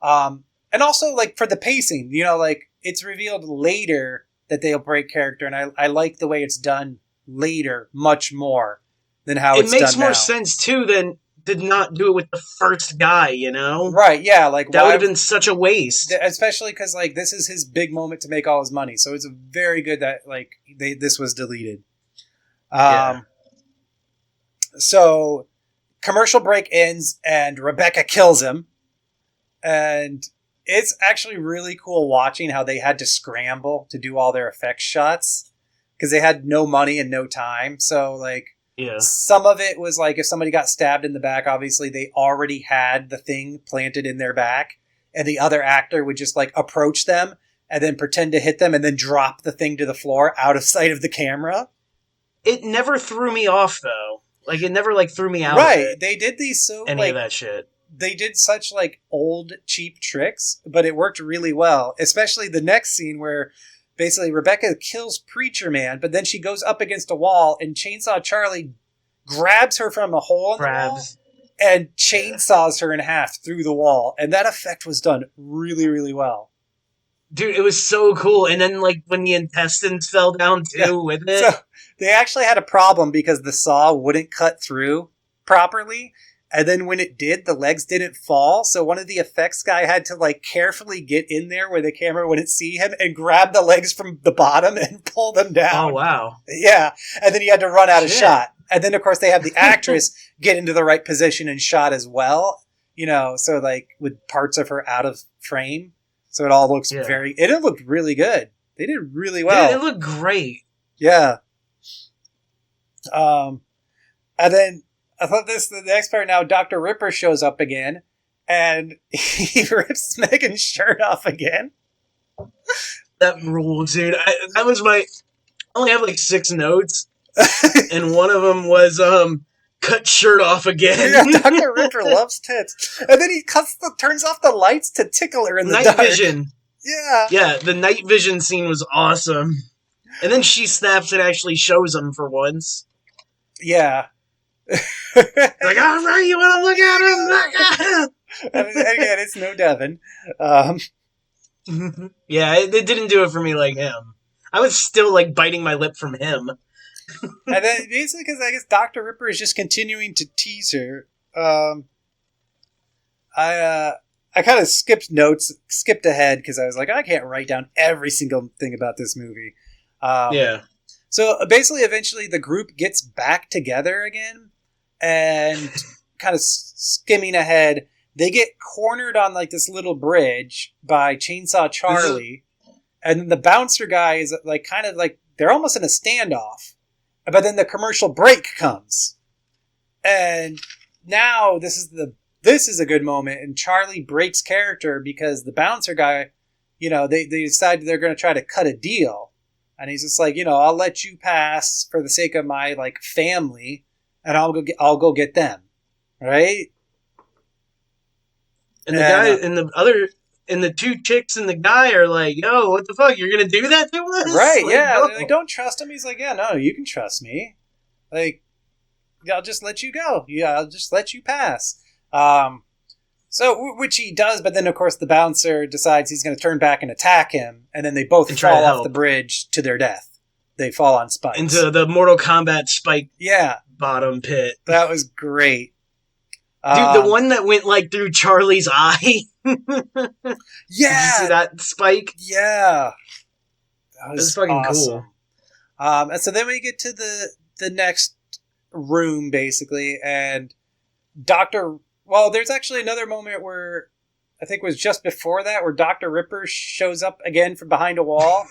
A: And also, for the pacing, it's revealed later that they'll break character, and I like the way it's done later much more than how it's done now. It makes more
B: sense, too, than did not do it with the first guy, you know?
A: Right, yeah.
B: That would have been such a waste.
A: Especially because, this is his big moment to make all his money. So it's very good that, this was deleted. So, commercial break ends, and Rebecca kills him. And it's actually really cool watching how they had to scramble to do all their effects shots. Because they had no money and no time. So, some of it was if somebody got stabbed in the back, obviously they already had the thing planted in their back, and the other actor would just approach them and then pretend to hit them and then drop the thing to the floor out of sight of the camera.
B: It never threw me off though. It never threw me out.
A: Right.
B: Of it.
A: They did these
B: of that shit.
A: They did such old cheap tricks, but it worked really well. Especially the next scene where basically, Rebecca kills Preacher Man, but then she goes up against a wall, and Chainsaw Charlie grabs her from a hole in the wall and chainsaws her in half through the wall. And that effect was done really, really well.
B: Dude, it was so cool. And then, when the intestines fell down, too, with it. So,
A: they actually had a problem because the saw wouldn't cut through properly. And then when it did, the legs didn't fall. So one of the effects guy had to carefully get in there where the camera wouldn't see him and grab the legs from the bottom and pull them down.
B: Oh, wow.
A: Yeah. And then he had to run out of shot. And then, of course, they have the actress get into the right position and shot as well. So with parts of her out of frame. So it all looks it looked really good. They did really well.
B: Yeah, it looked great.
A: Yeah. And then I thought the next part now, Dr. Ripper shows up again, and he rips Megan's shirt off again.
B: That rules, dude. That was I only have 6 notes, and one of them was cut shirt off again.
A: Yeah, Dr. Ripper loves tits. And then he turns off the lights to tickle her in the dark.
B: Night vision.
A: Yeah.
B: Yeah, the night vision scene was awesome. And then she snaps and actually shows him for once.
A: Yeah.
B: All right, you want to look at him? Look at him!
A: And again, it's no Devin.
B: Yeah, it didn't do it for me like him. I was still biting my lip from him.
A: And then basically because I guess Dr. Ripper is just continuing to tease her. I kind of skipped ahead because I was I can't write down every single thing about this movie.
B: Yeah.
A: So basically, eventually the group gets back together again, and kind of skimming ahead, they get cornered on this little bridge by Chainsaw Charlie, and then the bouncer guy is they're almost in a standoff, but then the commercial break comes, and now this is a good moment, and Charlie breaks character because the bouncer guy, they decide they're going to try to cut a deal. And he's just I'll let you pass for the sake of my family, and I'll go get them, right?
B: And the guy and the 2 chicks and the guy are yo, what the fuck? You're gonna do that to us?
A: Right? Yeah. No. They don't trust him. He's yeah, no, you can trust me. I'll just let you go. Yeah, I'll just let you pass. So, which he does, but then, of course, the bouncer decides he's going to turn back and attack him, and then they both fall off the bridge to their death. they fall on spikes.
B: Into the Mortal Kombat spike bottom pit.
A: That was great.
B: Dude, the one that went, like, through Charlie's eye.
A: Yeah!
B: Did you see that spike?
A: Yeah. That
B: was fucking awesome.
A: Cool. And so then we get to the next room, basically, and there's actually another moment where, I think it was just before that, where Dr. Ripper shows up again from behind a wall,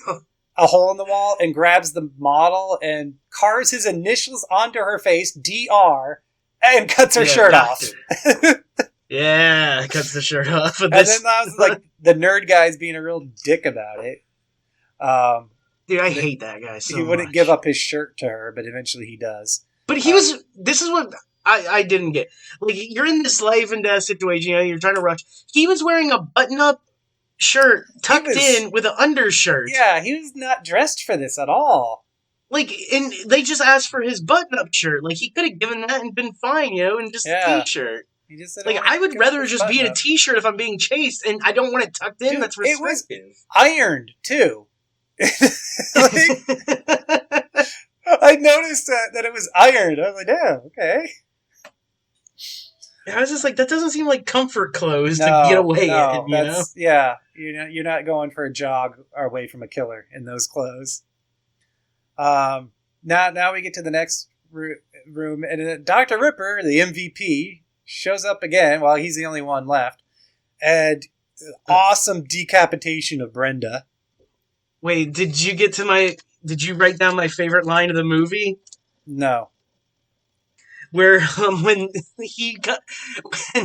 A: a hole in the wall, and grabs the model and carves his initials onto her face, DR, and cuts her shirt off.
B: Yeah, cuts the shirt off.
A: And then that was like the nerd guy's being a real dick about it.
B: Dude, I hate that guy so much.
A: He wouldn't give up his shirt to her, but eventually he does.
B: But he was... This is what I didn't get. Like, you're in this life and death situation, you're trying to rush. He was wearing a button-up shirt tucked in with an undershirt.
A: Yeah, he was not dressed for this at all.
B: Like, and they just asked for his button-up shirt. Like, he could have given that and been fine, and just a t-shirt.
A: He just said,
B: like, I would rather just be in a t-shirt if I'm being chased, and I don't want it tucked in. Dude, that's restrictive.
A: It was ironed, too. Like, I noticed that it was ironed. I was like, damn, okay.
B: I was just like, that doesn't seem like comfort clothes to get away in, you know?
A: Yeah, you're not going for a jog away from a killer in those clothes. Now we get to the next room, and Dr. Ripper, the MVP, shows up again. Well, he's the only one left, and awesome decapitation of Brenda.
B: Wait, did you write down my favorite line of the movie?
A: No.
B: Where when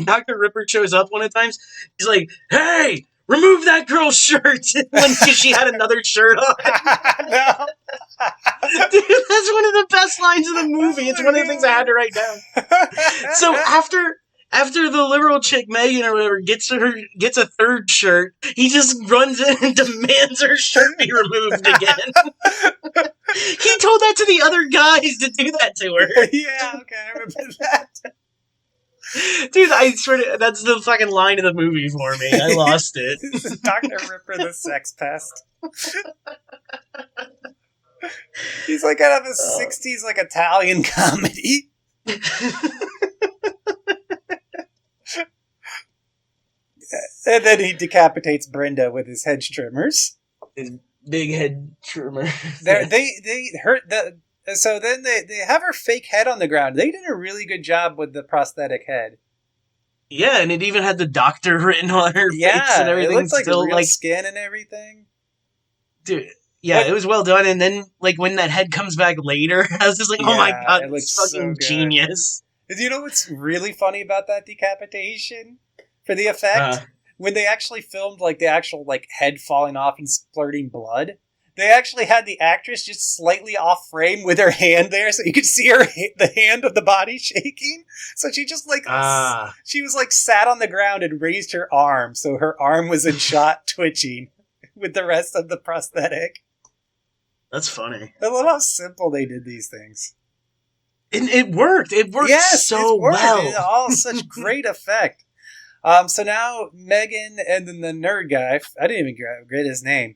B: Dr. Ripper shows up one of the times, he's like, "Hey, remove that girl's shirt," when she had another shirt on.
A: No.
B: Dude, that's one of the best lines of the movie. It's one of the things I had to write down. So after the liberal chick Megan or whatever gets a third shirt, he just runs in and demands her shirt be removed again. He told that to the other guys to do that to her.
A: Yeah, okay, I remember that.
B: Dude, I swear to, that's the fucking line of the movie for me. I lost it.
A: Dr. Ripper the sex pest. He's like out of a 60s like Italian comedy. And then he decapitates Brenda with his hedge trimmers.
B: His big head trimmer.
A: They hurt the. So then they have her fake head on the ground. They did a really good job with the prosthetic head.
B: Yeah, and it even had the doctor written on her face and everything.
A: It looked like
B: still
A: real skin and everything.
B: Dude, yeah, it was well done. And then, like, when that head comes back later, I was just like, oh my god, it's fucking genius.
A: You know what's really funny about that decapitation? For the effect? When they actually filmed, like, the actual, like, head falling off and splurting blood, they actually had the actress just slightly off frame with her hand there, so you could see the hand of the body shaking. So she just, like, she was, like, sat on the ground and raised her arm, so her arm was in shot twitching with the rest of the prosthetic.
B: That's funny.
A: I love how simple they did these things.
B: And it worked. It worked so well.
A: It's all such great effect. So now Megan and then the nerd guy, I didn't even get his name,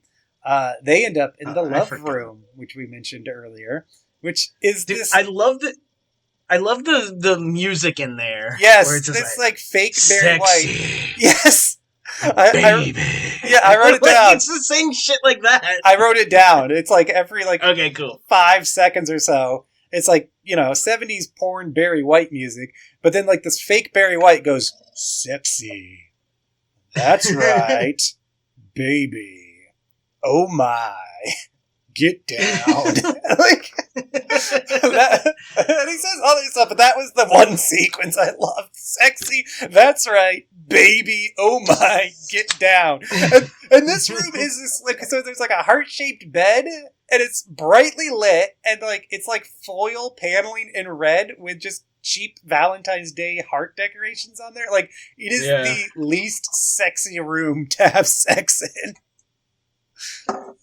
A: they end up in the love room, which we mentioned earlier, which is this...
B: I love the music in there.
A: Yes, it's like fake Barry White. Yes!
B: Baby.
A: I wrote it down.
B: It's the same shit like that.
A: I wrote it down. It's like every
B: okay, cool.
A: 5 seconds or so. It's like, 70s porn Barry White music, but then like this fake Barry White goes, sexy. That's right. Baby. Oh my. Get down. Like, and he says other stuff, but that was the one sequence I loved. Sexy. That's right. Baby. Oh my. Get down. And this room is this, like, so there's like a heart-shaped bed, and it's brightly lit, and like it's like foil paneling in red with just cheap Valentine's Day heart decorations on there. Like, it is the least sexy room to have sex in.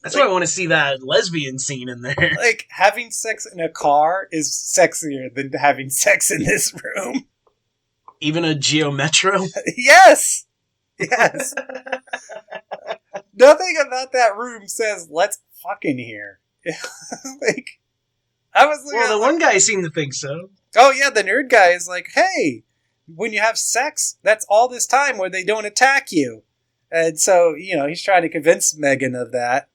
B: That's why I want to see that lesbian scene in there.
A: Like, having sex in a car is sexier than having sex in this room.
B: Even a Geo Metro?
A: Yes! Yes. Nothing about that room says, let's fuck in here. Like, I was
B: well, the one guy seemed to think so.
A: Oh yeah, the nerd guy is like, hey, when you have sex, that's all this time where they don't attack you. And so, he's trying to convince Megan of that.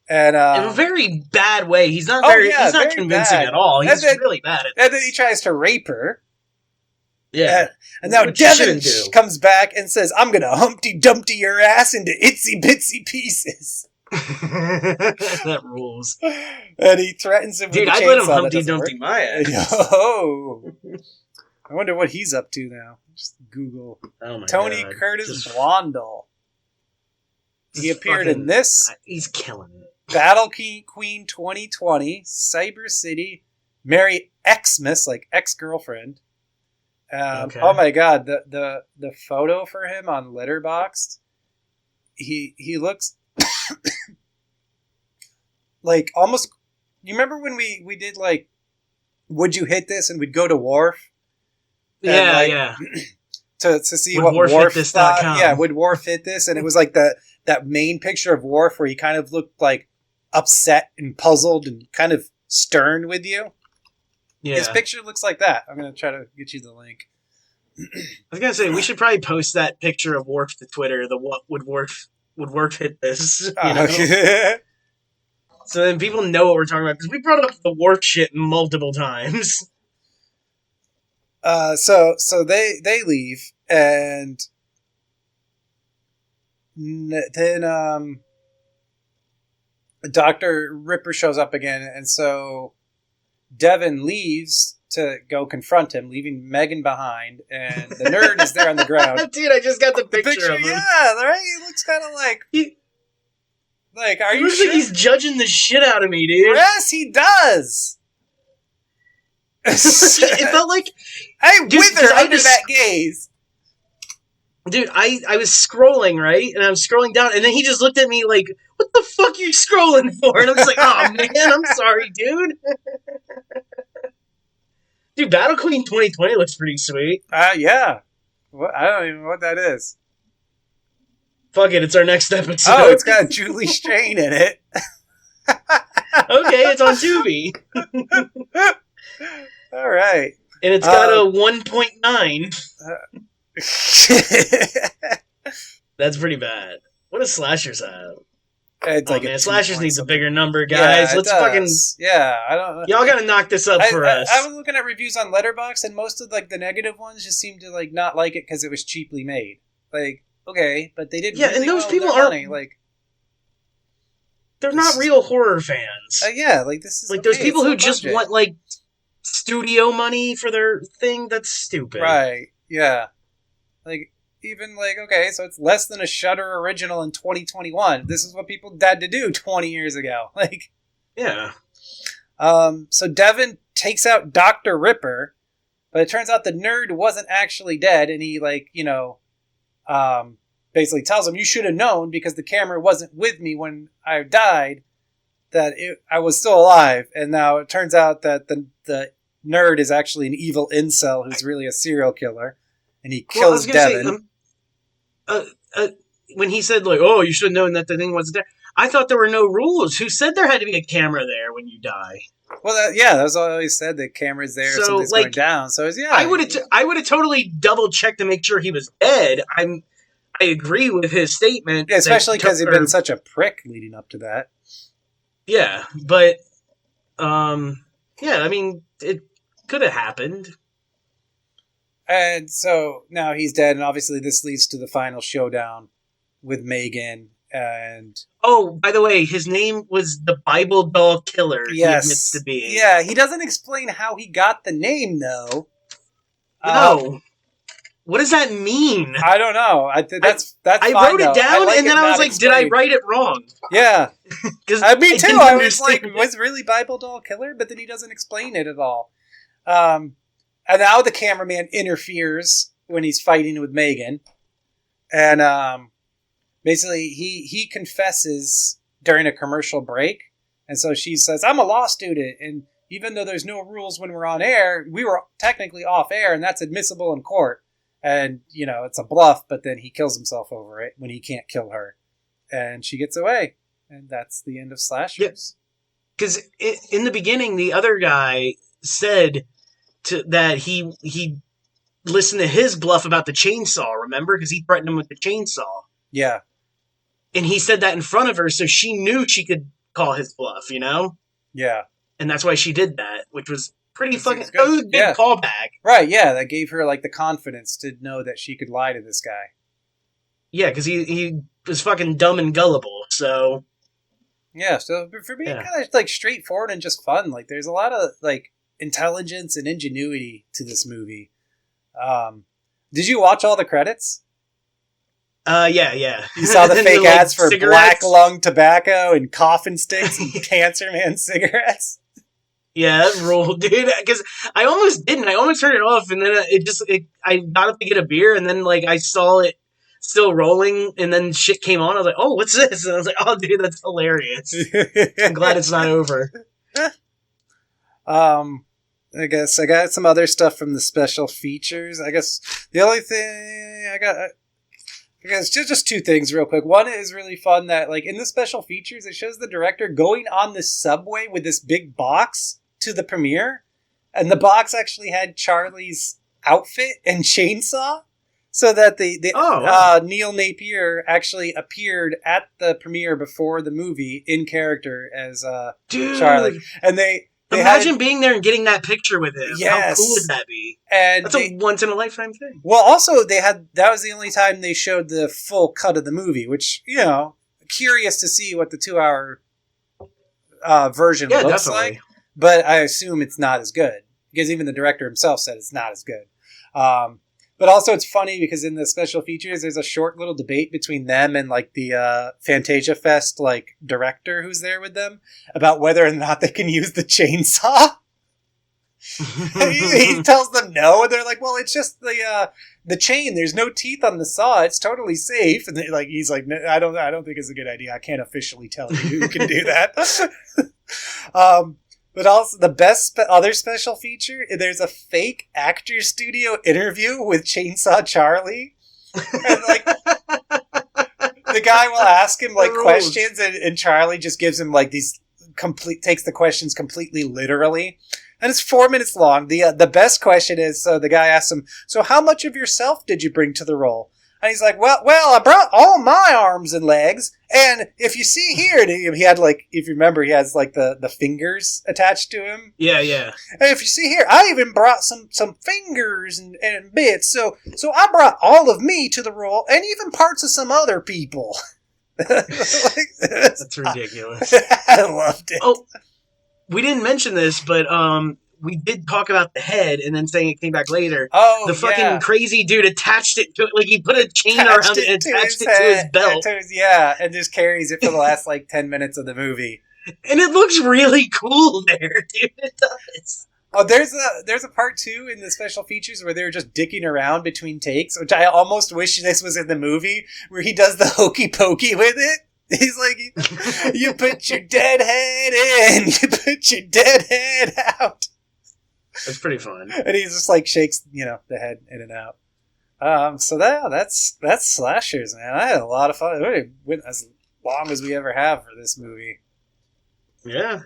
A: And
B: in a very bad way. He's not he's not convincing
A: bad.
B: at all. He's really bad at this.
A: And then he tries to rape her.
B: Yeah.
A: And now Devin comes back and says, I'm going to Humpty Dumpty your ass into itsy bitsy pieces.
B: That rules.
A: And he threatens him with a chainsaw.
B: Dude, I'd let him Humpty Dumpty my ass.
A: Oh. I wonder what he's up to now. Just Google.
B: Oh my
A: Tony
B: God.
A: Curtis Blondell. He appeared in this.
B: He's killing it.
A: Battle Queen 2020, Cyber City, Merry Xmas, like ex-girlfriend. Okay. Oh my God, the photo for him on Letterboxd, he looks like almost. You remember when we did like, would you hit this, and we'd go to Wharf?
B: Yeah.
A: To see would what Wharf thought. Yeah, would Wharf hit this? And it was like that main picture of Wharf where he kind of looked like upset and puzzled and kind of stern with you. Yeah. His picture looks like that. I'm going to try to get you the link.
B: I was going to say, we should probably post that picture of Wharf to Twitter, what would Wharf hit this, you know? So then people know what we're talking about, because we brought up the Wharf shit multiple times.
A: So they leave, and then Dr. Ripper shows up again, and so Devin leaves to go confront him, leaving Megan behind, and the nerd is there on the ground.
B: Dude, I just got the picture of him.
A: Yeah, right? He looks kind of like... are you sure?
B: Like he's judging the shit out of me, dude.
A: Yes, he does!
B: It felt like...
A: I wither under that gaze.
B: Dude, I was scrolling, right? And I was scrolling down, and then he just looked at me like, what the fuck are you scrolling for? And I was like, oh man, I'm sorry, dude. Dude, Battle Queen 2020 looks pretty sweet.
A: Yeah. I don't even know what that is.
B: Fuck it, it's our next episode.
A: Oh, it's got Julie Strain in it.
B: Okay, it's on Tubi.
A: All right.
B: And it's got a 1.9. That's pretty bad. What does Slashers have?
A: It's like
B: man, Slashers needs a bigger number, guys.
A: Yeah,
B: let's fucking...
A: Yeah, I don't know.
B: Y'all gotta knock this up for us.
A: I was looking at reviews on Letterboxd, and most of like the negative ones just seemed to like not like it because it was cheaply made. Like, okay, but they didn't.
B: Yeah, really and those people aren't like. They're not real horror fans.
A: Yeah, like this is
B: like those people who just want like studio money for their thing. That's stupid.
A: Right? Yeah. Like. Even like, okay, so it's less than a Shudder original in 2021. This is what people had to do 20 years ago. Like,
B: yeah.
A: So Devin takes out Dr. Ripper, but it turns out the nerd wasn't actually dead, and he basically tells him, you should have known because the camera wasn't with me when I died, that I was still alive. And now it turns out that the nerd is actually an evil incel who's really a serial killer, and he kills Devin.
B: When he said, like, oh, you should have known that the thing wasn't there, I thought there were no rules. Who said there had to be a camera there when you die?
A: Well, that's all I always said. The camera's there, so something's going down. So,
B: I would have totally double-checked to make sure he was dead. I agree with his statement.
A: Yeah, especially because he'd been such a prick leading up to that.
B: Yeah, but, I mean, it could have happened.
A: And so now he's dead, and obviously this leads to the final showdown with Megan. And
B: oh, by the way, his name was the Bible Doll Killer.
A: Yes,
B: he admits to being.
A: Yeah, he doesn't explain how he got the name though.
B: No, what does that mean?
A: I don't know. That's.
B: I wrote it down, and then I was like, "Did I write it wrong?"
A: Yeah, because me too. I was like, "Was it really Bible Doll Killer?" But then he doesn't explain it at all. And now the cameraman interferes when he's fighting with Megan. And basically he confesses during a commercial break. And so she says, I'm a law student. And even though there's no rules when we're on air, we were technically off air, and that's admissible in court. And, it's a bluff, but then he kills himself over it when he can't kill her. And she gets away. And that's the end of Slashers.
B: Yep. because in the beginning, the other guy said that he listened to his bluff about the chainsaw, remember? Because he threatened him with the chainsaw.
A: Yeah.
B: And he said that in front of her, so she knew she could call his bluff, you know?
A: Yeah.
B: And that's why she did that, which was pretty fucking good callback.
A: Right, yeah, that gave her, like, the confidence to know that she could lie to this guy.
B: Yeah, because he was fucking dumb and gullible, so...
A: Yeah, so for being kind of, like, straightforward and just fun, like, there's a lot of, like, intelligence and ingenuity to this movie. Did you watch all the credits?
B: Yeah.
A: You saw the fake ads for cigarettes? Black lung tobacco and coffin sticks and Cancer Man cigarettes?
B: Yeah, that ruled, dude. Because I almost didn't. I almost turned it off, and then I got up to get a beer, and then, like, I saw it still rolling, and then shit came on. I was like, oh, what's this? And I was like, oh, dude, that's hilarious. I'm glad it's not over.
A: I guess I got some other stuff from the special features. I guess the only thing I guess just two things real quick. One is really fun that, like, in the special features, it shows the director going on the subway with this big box to the premiere, and the box actually had Charlie's outfit and chainsaw, so that Neil Napier actually appeared at the premiere before the movie in character as Charlie, and they
B: imagine being there and getting that picture with him.
A: Yes.
B: How cool would that be?
A: And
B: that's a once-in-a-lifetime thing.
A: Well, also, that was the only time they showed the full cut of the movie, which, you know, curious to see what the 2-hour version looks like. But I assume it's not as good, because even the director himself said it's not as good. But also, it's funny because in the special features, there's a short little debate between them and, like, the Fantasia Fest, like, director who's there with them about whether or not they can use the chainsaw. he tells them no, and they're like, well, it's just the chain. There's no teeth on the saw. It's totally safe. And he's like, no, I don't think it's a good idea. I can't officially tell you who can do that. But also, the best other special feature, there's a fake actor studio interview with Chainsaw Charlie. And, like, the guy will ask him, like, questions, and Charlie just gives him, like, takes the questions completely literally. And it's 4 minutes long. The best question is, so the guy asks him, so how much of yourself did you bring to the role? And he's like, well, I brought all my arms and legs. And if you see here, he had, like, if you remember, he has, like, the fingers attached to him.
B: Yeah.
A: And if you see here, I even brought some fingers and bits. So I brought all of me to the role and even parts of some other people.
B: That's ridiculous.
A: I loved it.
B: Oh, we didn't mention this, but we did talk about the head and then saying it came back later.
A: Oh,
B: the fucking crazy dude attached it to it, like he put a chain around it and attached it to his belt.
A: And just carries it for the last, like, 10 minutes of the movie.
B: And it looks really cool there, dude. It does.
A: Oh, there's a part 2 in the special features where they're just dicking around between takes, which I almost wish this was in the movie, where he does the hokey pokey with it. He's like, you put your dead head in, you put your dead head out.
B: That's pretty fun.
A: And he just, like, shakes, the head in and out. So that's slashers, man. I had a lot of fun. It went as long as we ever have for this movie.
B: Yeah.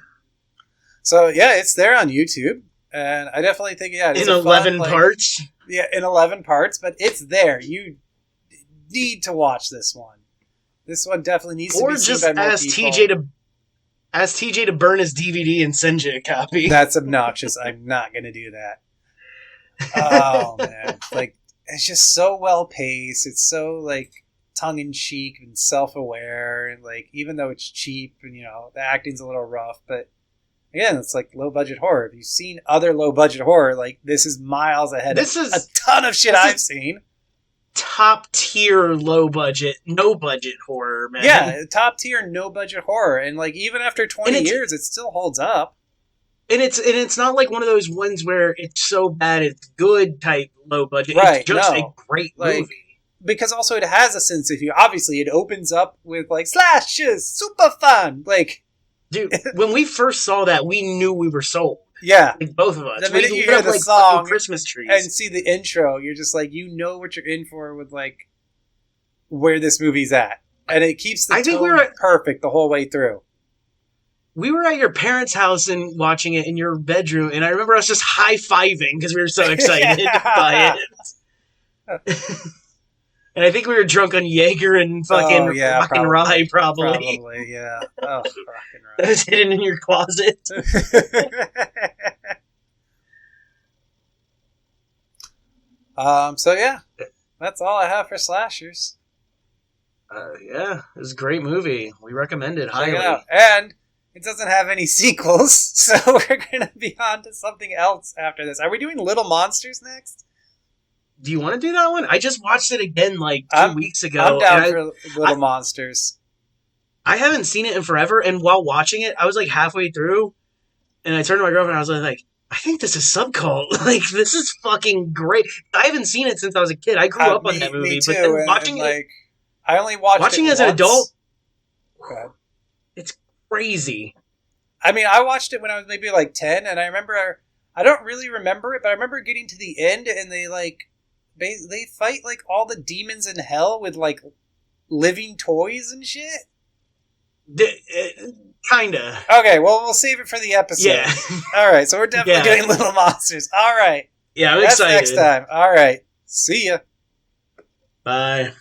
A: So, yeah, it's there on YouTube. And I definitely think, it's
B: in 11 parts?
A: Yeah, in 11 parts, but it's there. You need to watch this one. This one definitely needs to be seen by more people.
B: Ask TJ to burn his DVD and send you a copy.
A: That's obnoxious. I'm not going to do that. Oh, man. Like, it's just so well paced. It's so, like, tongue-in-cheek and self-aware. And, like, even though it's cheap and, the acting's a little rough, but again, it's like low-budget horror. If you've seen other low-budget horror, like, this is miles ahead of a ton of shit I've seen.
B: Top tier low budget, no budget horror, man.
A: Yeah, top tier no budget horror, and, like, even after 20 years, it still holds up.
B: And it's not like one of those ones where it's so bad it's good type low budget.
A: Right,
B: it's just a great movie.
A: Because also it has a sense of humor. Obviously, it opens up with, like, slashes, super fun, like.
B: Dude, when we first saw that, we knew we were sold.
A: Yeah.
B: Like, both of us.
A: The minute you hear the song
B: Christmas trees
A: and see the intro, you're just like, you know what you're in for with, like, where this movie's at. And it keeps the tone perfect the whole way through.
B: we were at your parents' house and watching it in your bedroom, and I remember us just high-fiving because we were so excited by it. And I think we were drunk on Jaeger and fucking rock and rye, probably.
A: Probably, yeah. Oh, rock and rye.
B: That was hidden in your closet.
A: So yeah, that's all I have for slashers.
B: Yeah, it was a great movie. We recommend it highly.
A: Check it out. And it doesn't have any sequels, so we're going to be on to something else after this. Are we doing Little Monsters next?
B: Do you want to do that one? I just watched it again like 2 weeks ago.
A: I'm down for Little Monsters.
B: I haven't seen it in forever, and while watching it, I was like halfway through, and I turned to my girlfriend and I was like, I think this is Subcult. Like, this is fucking great. I haven't seen it since I was a kid. I grew up on that movie.
A: Me too,
B: but then watching it...
A: I only watched it
B: as
A: once.
B: An adult, it's crazy.
A: I mean, I watched it when I was maybe like 10, and I don't really remember it, but I remember getting to the end, and they fight like all the demons in hell with like living toys and shit.
B: Kinda.
A: Okay, well, we'll save it for the episode.
B: Yeah.
A: All right, so we're definitely doing Little Monsters. All right.
B: Yeah, I'm excited.
A: That's next time. All right. See ya.
B: Bye.